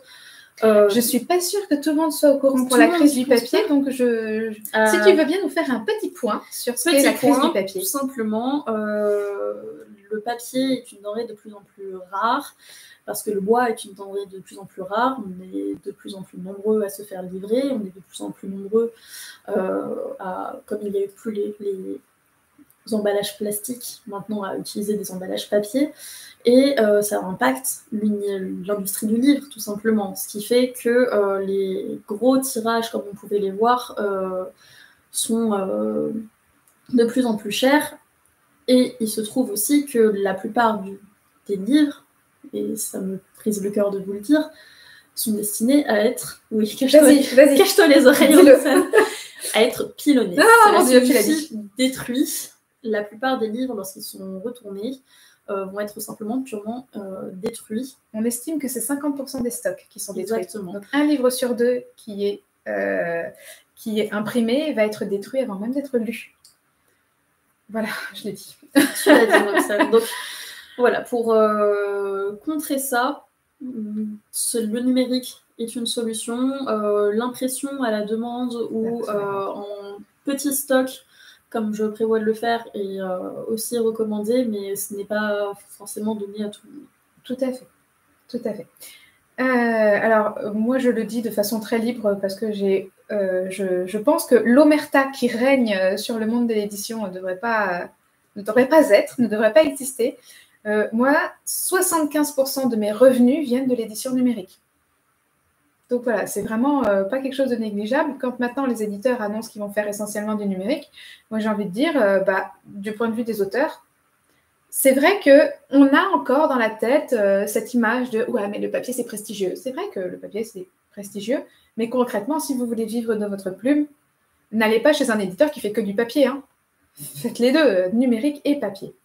Je suis pas sûre que tout le monde soit au courant pour la crise du papier, donc si tu veux bien nous faire un petit point sur ce qu'est la crise du papier. Tout simplement, le papier est une denrée de plus en plus rare, parce que le bois est une denrée de plus en plus rare, on est de plus en plus nombreux à se faire livrer, on est de plus en plus nombreux comme il n'y a eu plus les emballages plastiques, maintenant à utiliser des emballages papier, et ça impacte l'industrie du livre, tout simplement, ce qui fait que les gros tirages, comme on pouvait les voir, sont de plus en plus chers, et il se trouve aussi que la plupart des livres, et ça me brise le cœur de vous le dire, sont destinés à être... Oui, cache-toi les oreilles, à être pilonnés. Mon Dieu, tu l'as dit. Détruits. La plupart des livres, lorsqu'ils sont retournés, vont être simplement purement détruits. On estime que c'est 50% des stocks qui sont détruits. Exactement. Donc un livre sur deux qui est imprimé va être détruit avant même d'être lu. Voilà, je l'ai dit. Tu l'as dit, Roxane. Donc voilà, pour contrer ça, le numérique est une solution. L'impression à la demande ou en petit stock, comme je prévois de le faire, est aussi recommandé, mais ce n'est pas forcément donné à tout le monde. Tout à fait, tout à fait. Alors, moi, je le dis de façon très libre parce que je pense que l'omerta qui règne sur le monde de l'édition ne devrait pas exister. Moi, 75% de mes revenus viennent de l'édition numérique. Donc voilà, c'est vraiment pas quelque chose de négligeable. Quand maintenant les éditeurs annoncent qu'ils vont faire essentiellement du numérique, moi j'ai envie de dire, du point de vue des auteurs, c'est vrai qu'on a encore dans la tête cette image de « ouais, mais le papier c'est prestigieux ». C'est vrai que le papier c'est prestigieux, mais concrètement, si vous voulez vivre de votre plume, n'allez pas chez un éditeur qui fait que du papier. Hein. Faites les deux, numérique et papier.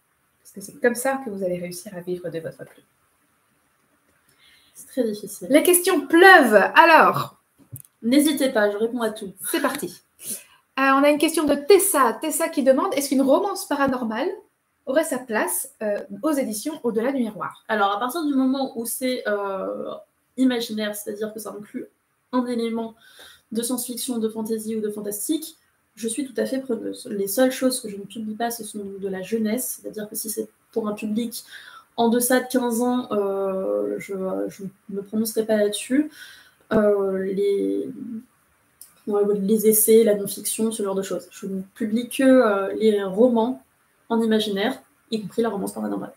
Parce que c'est comme ça que vous allez réussir à vivre de votre plume. C'est très difficile. Les questions pleuvent. Alors, n'hésitez pas, je réponds à tout. C'est parti. On a une question de Tessa. Tessa qui demande, est-ce qu'une romance paranormale aurait sa place aux éditions Au-delà du miroir? Alors, à partir du moment où c'est imaginaire, c'est-à-dire que ça inclut un élément de science-fiction, de fantasy ou de fantastique, je suis tout à fait preneuse. Les seules choses que je ne publie pas, ce sont de la jeunesse, c'est-à-dire que si c'est pour un public en deçà de 15 ans, je ne me prononcerai pas là-dessus. les essais, la non-fiction, ce genre de choses. Je ne publie que les romans en imaginaire, y compris la romance paranormale.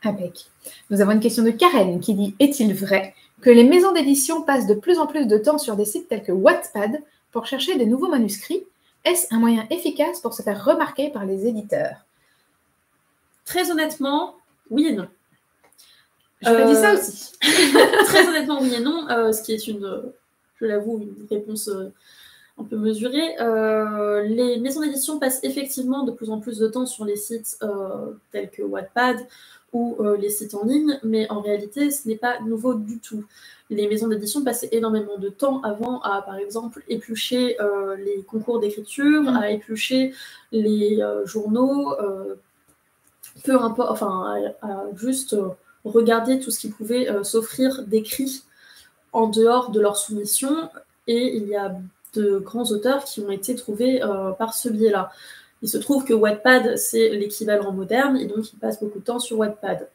Avec. Nous avons une question de Karen qui dit « Est-il vrai que les maisons d'édition passent de plus en plus de temps sur des sites tels que Wattpad pour chercher des nouveaux manuscrits? Est-ce un moyen efficace pour se faire remarquer par les éditeurs ?» Très honnêtement, oui et non. Je te dis ça aussi. Très honnêtement, oui et non, ce qui est je l'avoue, une réponse un peu mesurée. Les maisons d'édition passent effectivement de plus en plus de temps sur les sites tels que Wattpad ou les sites en ligne, mais en réalité, ce n'est pas nouveau du tout. Les maisons d'édition passaient énormément de temps avant à, par exemple, éplucher les concours d'écriture, à éplucher les journaux, peu importe, enfin, à juste regarder tout ce qui pouvait s'offrir d'écrits en dehors de leur soumission, et il y a de grands auteurs qui ont été trouvés par ce biais-là. Il se trouve que Wattpad, c'est l'équivalent moderne, et donc ils passent beaucoup de temps sur Wattpad.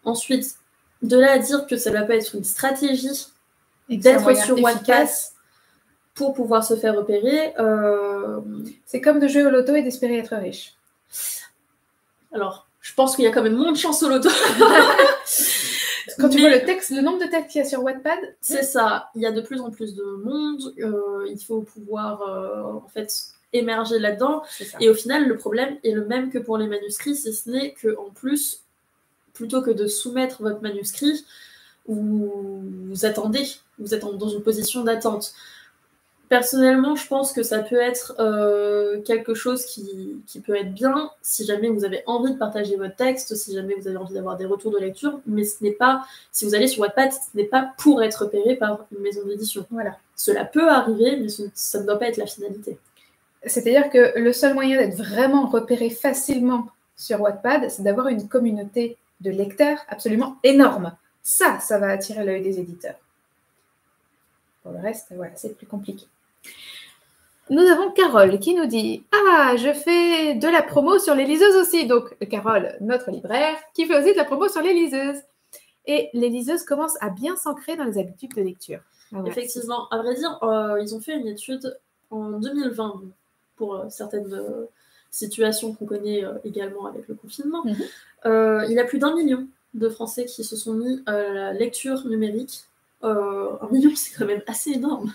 Ensuite, de là à dire que ça va pas être une stratégie d'être sur Wattpad pour pouvoir se faire repérer... C'est comme de jouer au loto et d'espérer être riche. Alors, je pense qu'il y a quand même moins de chance au loto. Quand tu vois le nombre de textes qu'il y a sur Wattpad, c'est ça. Il y a de plus en plus de monde. Il faut pouvoir en fait émerger là-dedans. Et au final, le problème est le même que pour les manuscrits, si ce n'est qu'en plus, plutôt que de soumettre votre manuscrit, vous attendez. Vous êtes dans une position d'attente. Personnellement, je pense que ça peut être quelque chose qui peut être bien si jamais vous avez envie de partager votre texte, si jamais vous avez envie d'avoir des retours de lecture, mais ce n'est pas, si vous allez sur Wattpad, ce n'est pas pour être repéré par une maison d'édition. Voilà. Cela peut arriver, mais ça ne doit pas être la finalité. C'est-à-dire que le seul moyen d'être vraiment repéré facilement sur Wattpad, c'est d'avoir une communauté de lecteurs absolument énorme. Ça va attirer l'œil des éditeurs. Pour le reste, voilà, c'est plus compliqué. Nous avons Carole qui nous dit « Ah, je fais de la promo sur les liseuses aussi !» Donc, Carole, notre libraire, qui fait aussi de la promo sur les liseuses. Et les liseuses commencent à bien s'ancrer dans les habitudes de lecture. Ah ouais, effectivement. À vrai dire, ils ont fait une étude en 2020 pour certaines situations qu'on connaît également avec le confinement. Il y a plus d'1 million de Français qui se sont mis à la lecture numérique. 1 million, c'est quand même assez énorme.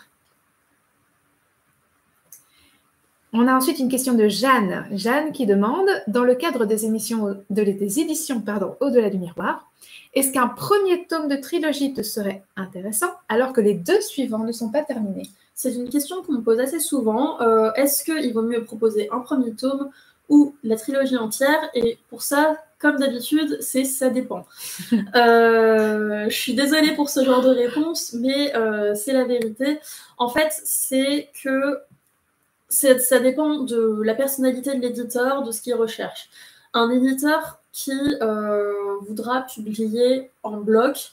On a ensuite une question de Jeanne. Jeanne qui demande, dans le cadre des éditions Au-delà du miroir, est-ce qu'un premier tome de trilogie te serait intéressant alors que les 2 suivants ne sont pas terminés? C'est une question qu'on me pose assez souvent. Est-ce qu'il vaut mieux proposer un premier tome ou la trilogie entière? Et pour ça, comme d'habitude, ça dépend. Je suis désolée pour ce genre de réponse, mais c'est la vérité. En fait, c'est que ça dépend de la personnalité de l'éditeur, de ce qu'il recherche. Un éditeur qui voudra publier en bloc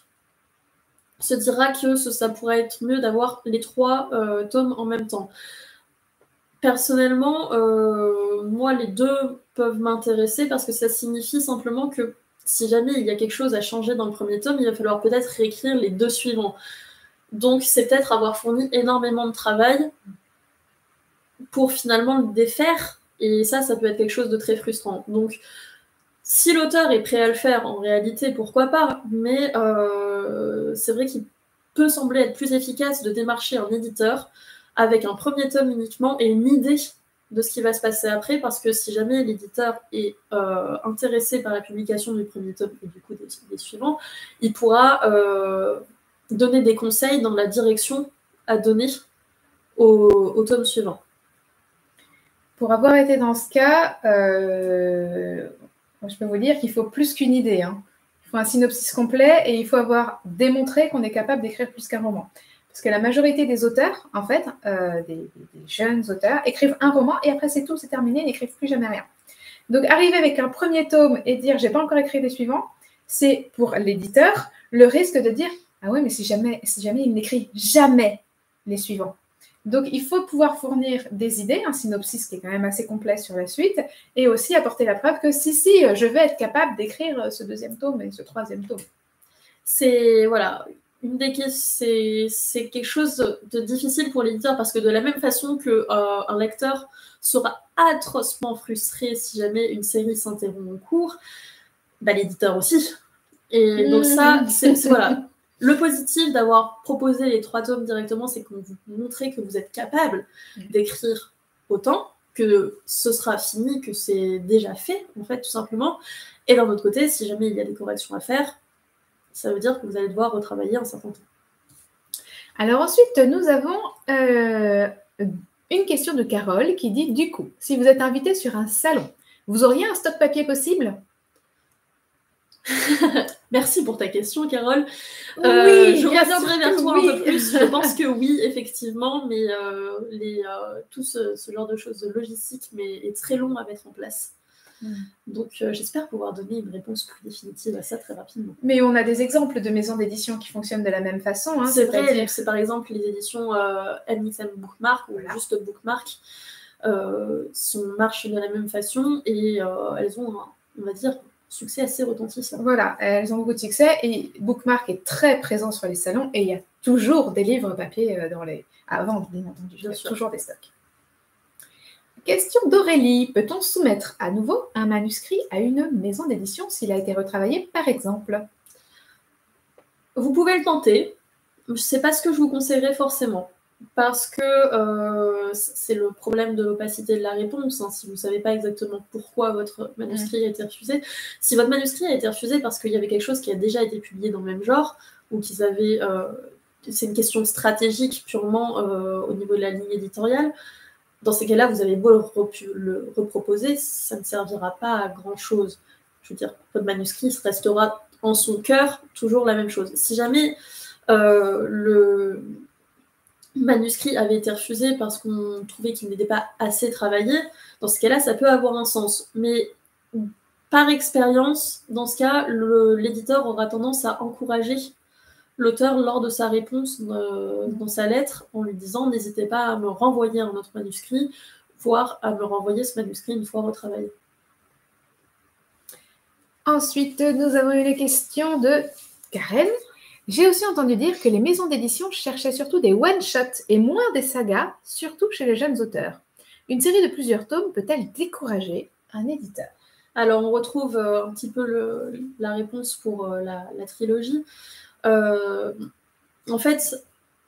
se dira que ça pourrait être mieux d'avoir les 3 tomes en même temps. Personnellement, moi, les 2 peuvent m'intéresser parce que ça signifie simplement que si jamais il y a quelque chose à changer dans le premier tome, il va falloir peut-être réécrire les 2 suivants. Donc, c'est peut-être avoir fourni énormément de travail pour finalement le défaire, et ça peut être quelque chose de très frustrant. Donc, si l'auteur est prêt à le faire, en réalité, pourquoi pas, mais c'est vrai qu'il peut sembler être plus efficace de démarcher un éditeur avec un premier tome uniquement et une idée de ce qui va se passer après, parce que si jamais l'éditeur est intéressé par la publication du premier tome et du coup des suivants, il pourra donner des conseils dans la direction à donner au tome suivant. Pour avoir été dans ce cas, je peux vous dire qu'il faut plus qu'une idée. Il faut un synopsis complet et il faut avoir démontré qu'on est capable d'écrire plus qu'un roman. Parce que la majorité des auteurs, en fait, des jeunes auteurs, écrivent un roman et après c'est tout, c'est terminé, ils n'écrivent plus jamais rien. Donc arriver avec un premier tome et dire « j'ai pas encore écrit les suivants », c'est pour l'éditeur le risque de dire « ah ouais, mais si jamais il n'écrit jamais les suivants ». Donc, il faut pouvoir fournir des idées, un synopsis qui est quand même assez complet sur la suite, et aussi apporter la preuve que si, je vais être capable d'écrire ce 2e tome et ce 3e tome. C'est, voilà, une des questions, c'est quelque chose de difficile pour l'éditeur parce que de la même façon qu'un lecteur sera atrocement frustré si jamais une série s'interrompt en cours, bah, l'éditeur aussi. Et donc ça, c'est voilà. Le positif d'avoir proposé les 3 tomes directement, c'est que vous montrez que vous êtes capable d'écrire autant, que ce sera fini, que c'est déjà fait, en fait, tout simplement. Et d'un autre côté, si jamais il y a des corrections à faire, ça veut dire que vous allez devoir retravailler un certain temps. Alors ensuite, nous avons une question de Carole qui dit, du coup, si vous êtes invité sur un salon, vous auriez un stock papier possible? Merci pour ta question, Carole. Oui, je reviendrai vers toi oui. un peu plus. Je pense que oui, effectivement, mais tout ce genre de choses logistiques est très long à mettre en place. Donc, j'espère pouvoir donner une réponse plus définitive à ça très rapidement. Mais on a des exemples de maisons d'édition qui fonctionnent de la même façon. Hein, c'est vrai, c'est par exemple les éditions MXM Bookmark ou juste Bookmark marchent de la même façon et elles ont, on va dire, succès assez retentissant. Voilà, elles ont beaucoup de succès et Bookmark est très présent sur les salons et il y a toujours des livres papier à vendre, bien entendu. Il y a toujours des stocks. Question d'Aurélie. Peut-on soumettre à nouveau un manuscrit à une maison d'édition s'il a été retravaillé, par exemple? Vous pouvez le tenter. Je ne sais pas ce que je vous conseillerais forcément. Parce que c'est le problème de l'opacité de la réponse. Hein, si vous ne savez pas exactement pourquoi votre manuscrit a été refusé. Si votre manuscrit a été refusé parce qu'il y avait quelque chose qui a déjà été publié dans le même genre, ou qu'ils avaient... c'est une question stratégique purement au niveau de la ligne éditoriale. Dans ces cas-là, vous avez beau le reproposer, ça ne servira pas à grand-chose. Je veux dire, votre manuscrit restera en son cœur toujours la même chose. Si jamais le manuscrit avait été refusé parce qu'on trouvait qu'il n'était pas assez travaillé, dans ce cas-là, ça peut avoir un sens. Mais par expérience, dans ce cas, l'éditeur aura tendance à encourager l'auteur lors de sa réponse dans sa lettre en lui disant « N'hésitez pas à me renvoyer un autre manuscrit, voire à me renvoyer ce manuscrit une fois retravaillé. » Ensuite, nous avons eu les questions de Karen. J'ai aussi entendu dire que les maisons d'édition cherchaient surtout des one-shots et moins des sagas, surtout chez les jeunes auteurs. Une série de plusieurs tomes peut-elle décourager un éditeur? Alors, on retrouve un petit peu la réponse pour la trilogie. En fait,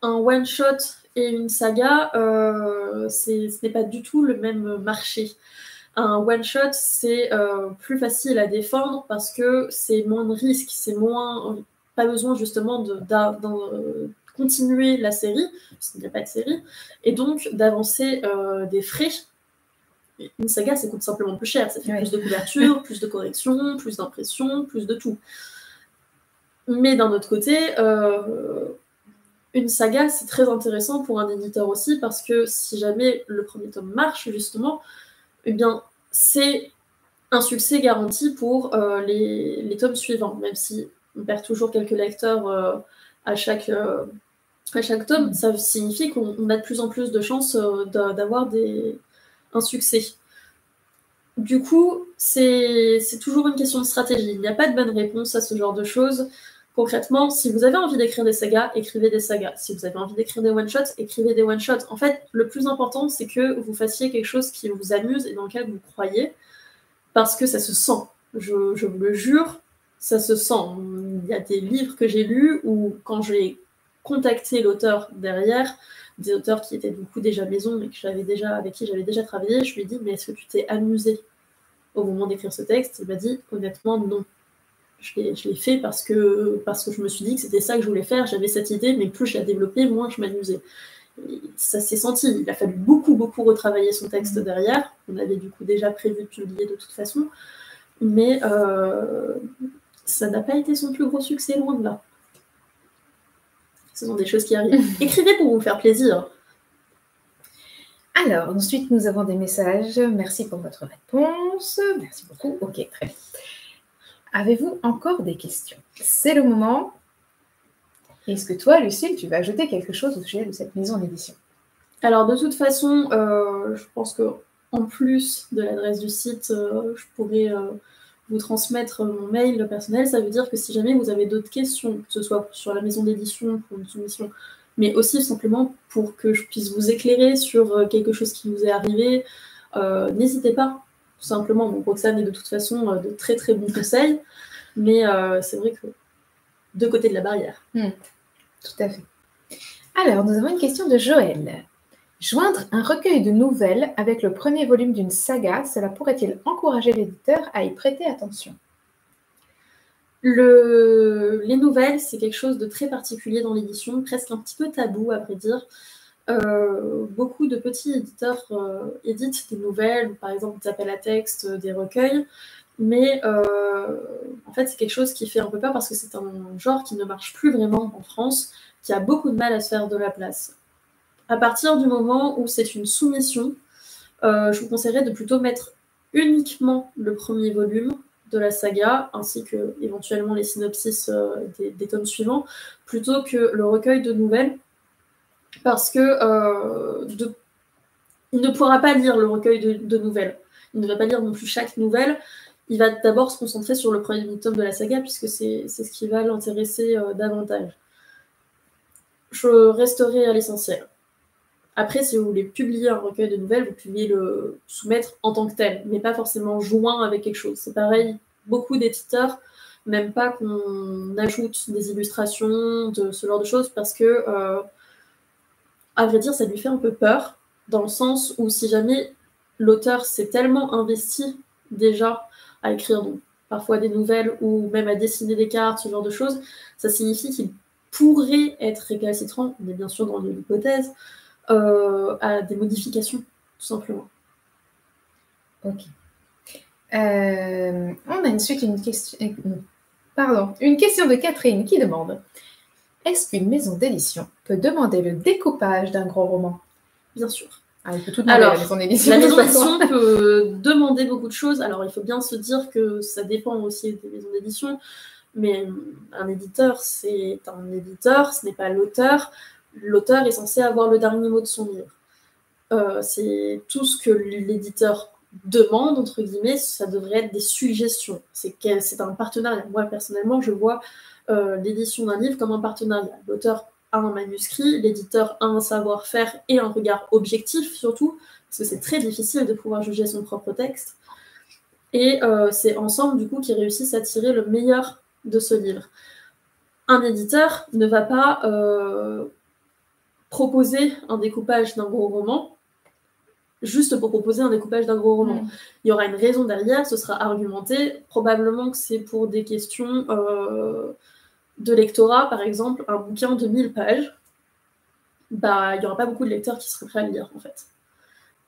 un one-shot et une saga, ce n'est pas du tout le même marché. Un one-shot, c'est plus facile à défendre parce que c'est moins de risques, c'est moins... Pas besoin justement de continuer la série, parce qu'il n'y a pas de série, et donc d'avancer des frais. Une saga, ça coûte simplement plus cher. Ça fait plus de couverture, plus de corrections, plus d'impression, plus de tout. Mais d'un autre côté, une saga, c'est très intéressant pour un éditeur aussi, parce que si jamais le premier tome marche, justement, eh bien, c'est un succès garanti pour les tomes suivants, même si on perd toujours quelques lecteurs à chaque tome, ça signifie qu'on a de plus en plus de chances d'avoir un succès. Du coup, c'est toujours une question de stratégie. Il n'y a pas de bonne réponse à ce genre de choses. Concrètement, si vous avez envie d'écrire des sagas, écrivez des sagas. Si vous avez envie d'écrire des one-shots, écrivez des one-shots. En fait, le plus important, c'est que vous fassiez quelque chose qui vous amuse et dans lequel vous croyez, parce que ça se sent. Je vous le jure, ça se sent. Il y a des livres que j'ai lus où, quand j'ai contacté l'auteur derrière, des auteurs qui étaient du coup déjà maison, mais avec qui j'avais déjà travaillé, je lui ai dit « Mais est-ce que tu t'es amusé au moment d'écrire ce texte ?» Il m'a dit « Honnêtement, non. Je l'ai fait parce que je me suis dit que c'était ça que je voulais faire, j'avais cette idée, mais plus je la développais, moins je m'amusais. » Ça s'est senti. Il a fallu beaucoup retravailler son texte derrière. On avait du coup déjà prévu de publier de toute façon. Mais ça n'a pas été son plus gros succès, loin de là. Ce sont des choses qui arrivent. Écrivez pour vous faire plaisir. Alors, ensuite, nous avons des messages. Merci pour votre réponse. Merci beaucoup. Ok, très bien. Avez-vous encore des questions? C'est le moment. Est-ce que toi, Lucille, tu vas ajouter quelque chose au sujet de cette maison d'édition? Alors, de toute façon, je pense qu'en plus de l'adresse du site, je pourrais vous transmettre mon mail personnel. Ça veut dire que si jamais vous avez d'autres questions, que ce soit sur la maison d'édition, pour une soumission, mais aussi simplement pour que je puisse vous éclairer sur quelque chose qui vous est arrivé, n'hésitez pas, tout simplement. Bon, Roxane est de toute façon de très très bons conseils, mais c'est vrai que deux côtés de la barrière. Tout à fait. Alors, nous avons une question de Joël. Joindre un recueil de nouvelles avec le premier volume d'une saga, cela pourrait-il encourager l'éditeur à y prêter attention? Les nouvelles, c'est quelque chose de très particulier dans l'édition, presque un petit peu tabou, à vrai dire. Beaucoup de petits éditeurs éditent des nouvelles, par exemple des appels à texte, des recueils, mais en fait c'est quelque chose qui fait un peu peur parce que c'est un genre qui ne marche plus vraiment en France, qui a beaucoup de mal à se faire de la place. À partir du moment où c'est une soumission, je vous conseillerais de plutôt mettre uniquement le premier volume de la saga, ainsi que éventuellement les synopsis des tomes suivants, plutôt que le recueil de nouvelles, parce que il ne pourra pas lire le recueil de nouvelles. Il ne va pas lire non plus chaque nouvelle. Il va d'abord se concentrer sur le premier tome de la saga, puisque c'est ce qui va l'intéresser davantage. Je resterai à l'essentiel. Après, si vous voulez publier un recueil de nouvelles, vous pouvez le soumettre en tant que tel, mais pas forcément joint avec quelque chose. C'est pareil, beaucoup d'éditeurs n'aiment pas qu'on ajoute des illustrations, de ce genre de choses, parce que, à vrai dire, ça lui fait un peu peur, dans le sens où si jamais l'auteur s'est tellement investi déjà à écrire donc, parfois des nouvelles ou même à dessiner des cartes, ce genre de choses, ça signifie qu'il pourrait être récalcitrant, on est bien sûr dans l'hypothèse, à des modifications, tout simplement. Ok. On a une question de Catherine qui demande: est-ce qu'une maison d'édition peut demander le découpage d'un gros roman? Bien sûr. Il peut tout demander. Alors, la maison d'édition. La maison d'édition peut demander beaucoup de choses. Alors, il faut bien se dire que ça dépend aussi des maisons d'édition. Mais un éditeur, c'est un éditeur, ce n'est pas l'auteur. L'auteur est censé avoir le dernier mot de son livre. C'est tout ce que l'éditeur demande, entre guillemets, ça devrait être des suggestions. C'est un partenariat. Moi, personnellement, je vois l'édition d'un livre comme un partenariat. L'auteur a un manuscrit, l'éditeur a un savoir-faire et un regard objectif, surtout, parce que c'est très difficile de pouvoir juger son propre texte. Et c'est ensemble, du coup, qu'ils réussissent à tirer le meilleur de ce livre. Un éditeur ne va pas proposer un découpage d'un gros roman juste pour proposer un découpage d'un gros roman. Il y aura une raison derrière, ce sera argumenté. Probablement que c'est pour des questions de lectorat, par exemple, un bouquin de 1000 pages. Il n'y aura pas beaucoup de lecteurs qui seraient prêts à le lire, en fait.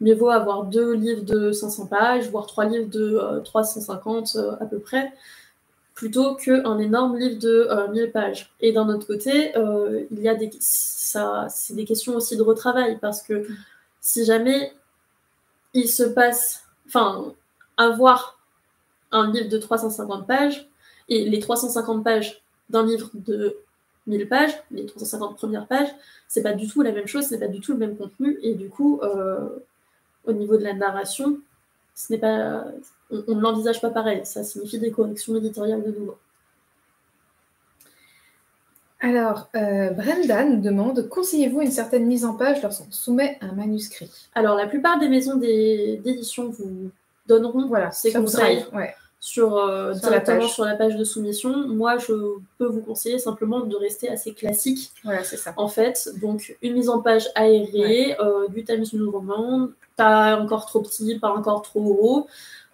Mieux vaut avoir 2 livres de 500 pages, voire 3 livres de 350 à peu près, plutôt qu'un énorme livre de 1000 pages. Et d'un autre côté, il y a c'est des questions aussi de retravail, parce que si jamais il se passe, avoir un livre de 350 pages, et les 350 pages d'un livre de 1000 pages, les 350 premières pages, c'est pas du tout la même chose, c'est pas du tout le même contenu, et du coup, au niveau de la narration, ce n'est pas, on ne l'envisage pas pareil, ça signifie des corrections éditoriales de nouveau. Alors, Brenda nous demande: conseillez-vous une certaine mise en page lorsqu'on soumet un manuscrit? Alors, la plupart des maisons d'édition vous donneront ces conseils directement sur la page de soumission. Moi, je peux vous conseiller simplement de rester assez classique. Voilà, c'est ça. En fait, donc une mise en page aérée, du Times New Roman, pas encore trop petit, pas encore trop gros.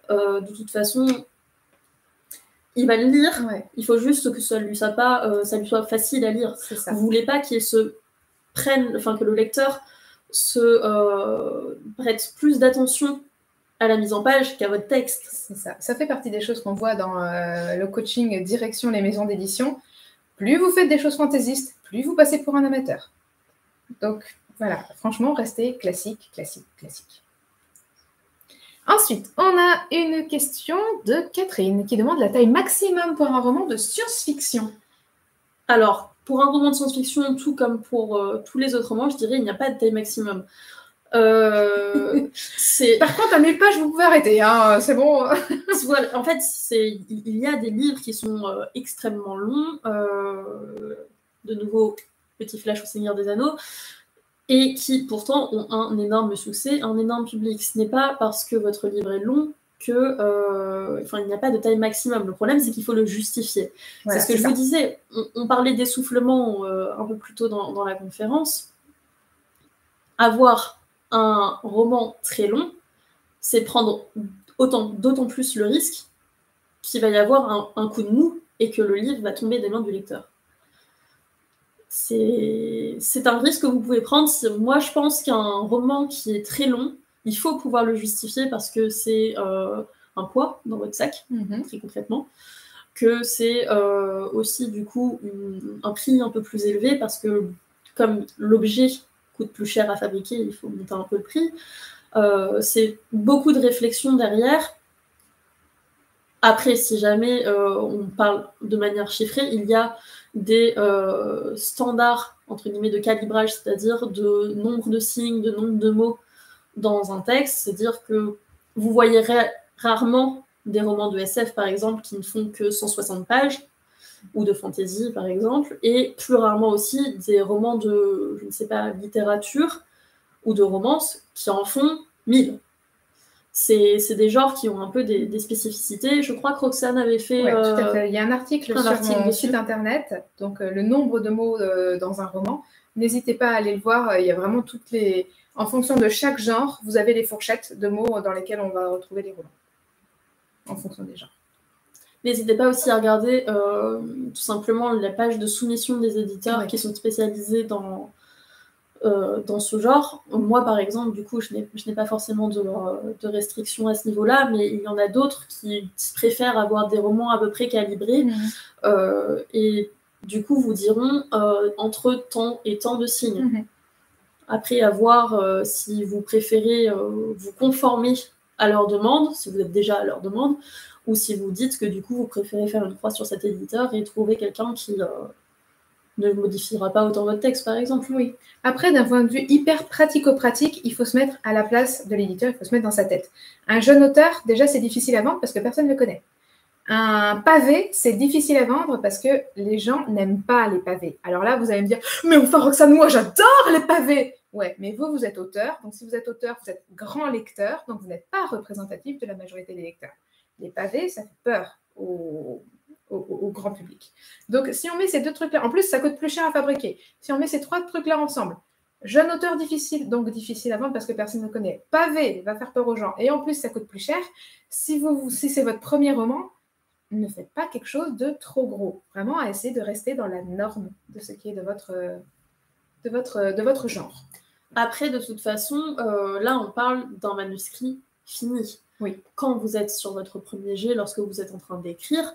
De toute façon, il va le lire, il faut juste que ça lui soit facile à lire. Ça. Vous voulez pas qu'il se prenne, que le lecteur se prête plus d'attention à la mise en page qu'à votre texte. C'est ça. Ça fait partie des choses qu'on voit dans le coaching direction les maisons d'édition. Plus vous faites des choses fantaisistes, plus vous passez pour un amateur. Donc voilà, franchement, restez classique, classique, classique. Ensuite, on a une question de Catherine qui demande la taille maximum pour un roman de science-fiction. Alors, pour un roman de science-fiction, tout comme pour tous les autres romans, je dirais il n'y a pas de taille maximum. Par contre, à 1000 pages, vous pouvez arrêter, hein, c'est bon. Voilà, en fait, il y a des livres qui sont extrêmement longs. De nouveau, petit flash au Seigneur des Anneaux. Et qui pourtant ont un énorme succès, un énorme public. Ce n'est pas parce que votre livre est long que, il n'y a pas de taille maximum. Le problème, c'est qu'il faut le justifier. Voilà, c'est ce que je vous disais. On parlait d'essoufflement un peu plus tôt dans la conférence. Avoir un roman très long, c'est prendre d'autant plus le risque qu'il va y avoir un coup de mou et que le livre va tomber des mains du lecteur. C'est un risque que vous pouvez prendre. Moi, je pense qu'un roman qui est très long, il faut pouvoir le justifier parce que c'est un poids dans votre sac, très concrètement, que c'est aussi, du coup, un prix un peu plus élevé parce que, comme l'objet coûte plus cher à fabriquer, il faut monter un peu le prix. C'est beaucoup de réflexion derrière. Après, si jamais on parle de manière chiffrée, il y a des standards, entre guillemets, de calibrage, c'est-à-dire de nombre de signes, de nombre de mots dans un texte. C'est-à-dire que vous voyez rarement des romans de SF, par exemple, qui ne font que 160 pages, ou de fantasy, par exemple, et plus rarement aussi des romans de, je ne sais pas, littérature ou de romance qui en font 1000. C'est des genres qui ont un peu des spécificités. Je crois que Roxane avait fait... Oui, tout à fait. Il y a un article sur mon site internet, donc le nombre de mots dans un roman. N'hésitez pas à aller le voir. Il y a vraiment toutes les... En fonction de chaque genre, vous avez les fourchettes de mots dans lesquelles on va retrouver les romans. En fonction des genres. N'hésitez pas aussi à regarder tout simplement la page de soumission des éditeurs qui sont spécialisés dans ce genre. Moi, par exemple, du coup, je n'ai pas forcément de restrictions à ce niveau-là, mais il y en a d'autres qui préfèrent avoir des romans à peu près calibrés et du coup vous diront entre tant et tant de signes. Après, à voir si vous préférez vous conformer à leur demande, si vous êtes déjà à leur demande, ou si vous dites que du coup vous préférez faire une croix sur cet éditeur et trouver quelqu'un qui ne modifiera pas autant votre texte, par exemple. Oui. Après, d'un point de vue hyper pratico-pratique, il faut se mettre à la place de l'éditeur, il faut se mettre dans sa tête. Un jeune auteur, déjà, c'est difficile à vendre parce que personne ne le connaît. Un pavé, c'est difficile à vendre parce que les gens n'aiment pas les pavés. Alors là, vous allez me dire, mais enfin, Roxane, moi, j'adore les pavés. Ouais, mais vous êtes auteur. Donc, si vous êtes auteur, vous êtes grand lecteur. Donc, vous n'êtes pas représentatif de la majorité des lecteurs. Les pavés, ça fait peur au grand public. Donc, si on met ces deux trucs-là, en plus, ça coûte plus cher à fabriquer. Si on met ces trois trucs-là ensemble, jeune auteur difficile, donc difficile à vendre parce que personne ne le connaît. Pavé va faire peur aux gens. Et en plus, ça coûte plus cher. Si c'est votre premier roman, ne faites pas quelque chose de trop gros. Vraiment, à essayer de rester dans la norme de ce qui est de votre genre. Après, de toute façon, là, on parle d'un manuscrit fini. Oui. Quand vous êtes sur votre premier jet, lorsque vous êtes en train d'écrire,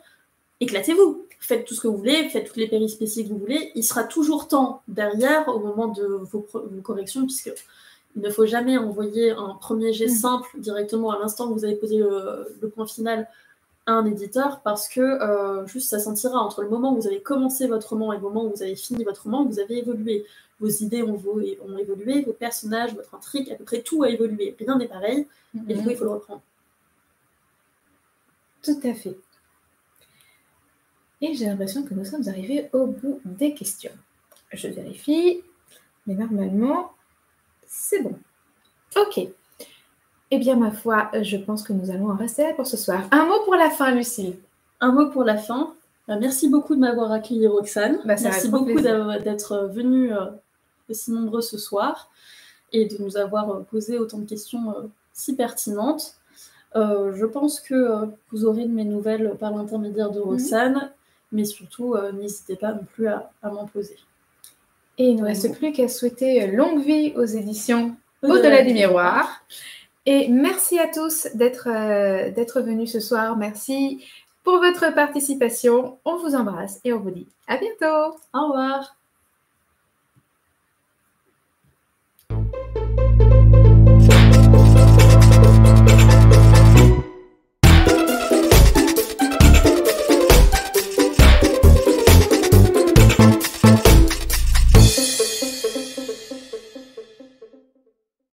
éclatez-vous. Faites tout ce que vous voulez, faites toutes les périspéties que vous voulez. Il sera toujours temps derrière, au moment de vos corrections, puisque il ne faut jamais envoyer un premier jet simple directement à l'instant que vous avez posé le point final à un éditeur, parce que juste ça sentira entre le moment où vous avez commencé votre roman et le moment où vous avez fini votre roman, vous avez évolué. Vos idées ont évolué, vos personnages, votre intrigue, à peu près tout a évolué. Rien n'est pareil, et du coup, il faut le reprendre. Tout à fait. Et j'ai l'impression que nous sommes arrivés au bout des questions. Je vérifie, mais normalement, c'est bon. Ok. Eh bien, ma foi, je pense que nous allons en rester là pour ce soir. Un mot pour la fin, Lucille. Un mot pour la fin. Merci beaucoup de m'avoir accueilli, Roxane. Merci beaucoup d'être venue aussi nombreux ce soir et de nous avoir posé autant de questions si pertinentes. Je pense que vous aurez de mes nouvelles par l'intermédiaire de Roxane, mais surtout, n'hésitez pas non plus à m'en poser. Et il ne reste plus qu'à souhaiter longue vie aux éditions Au-delà du miroir. Et merci à tous d'être venus ce soir. Merci pour votre participation. On vous embrasse et on vous dit à bientôt. Au revoir.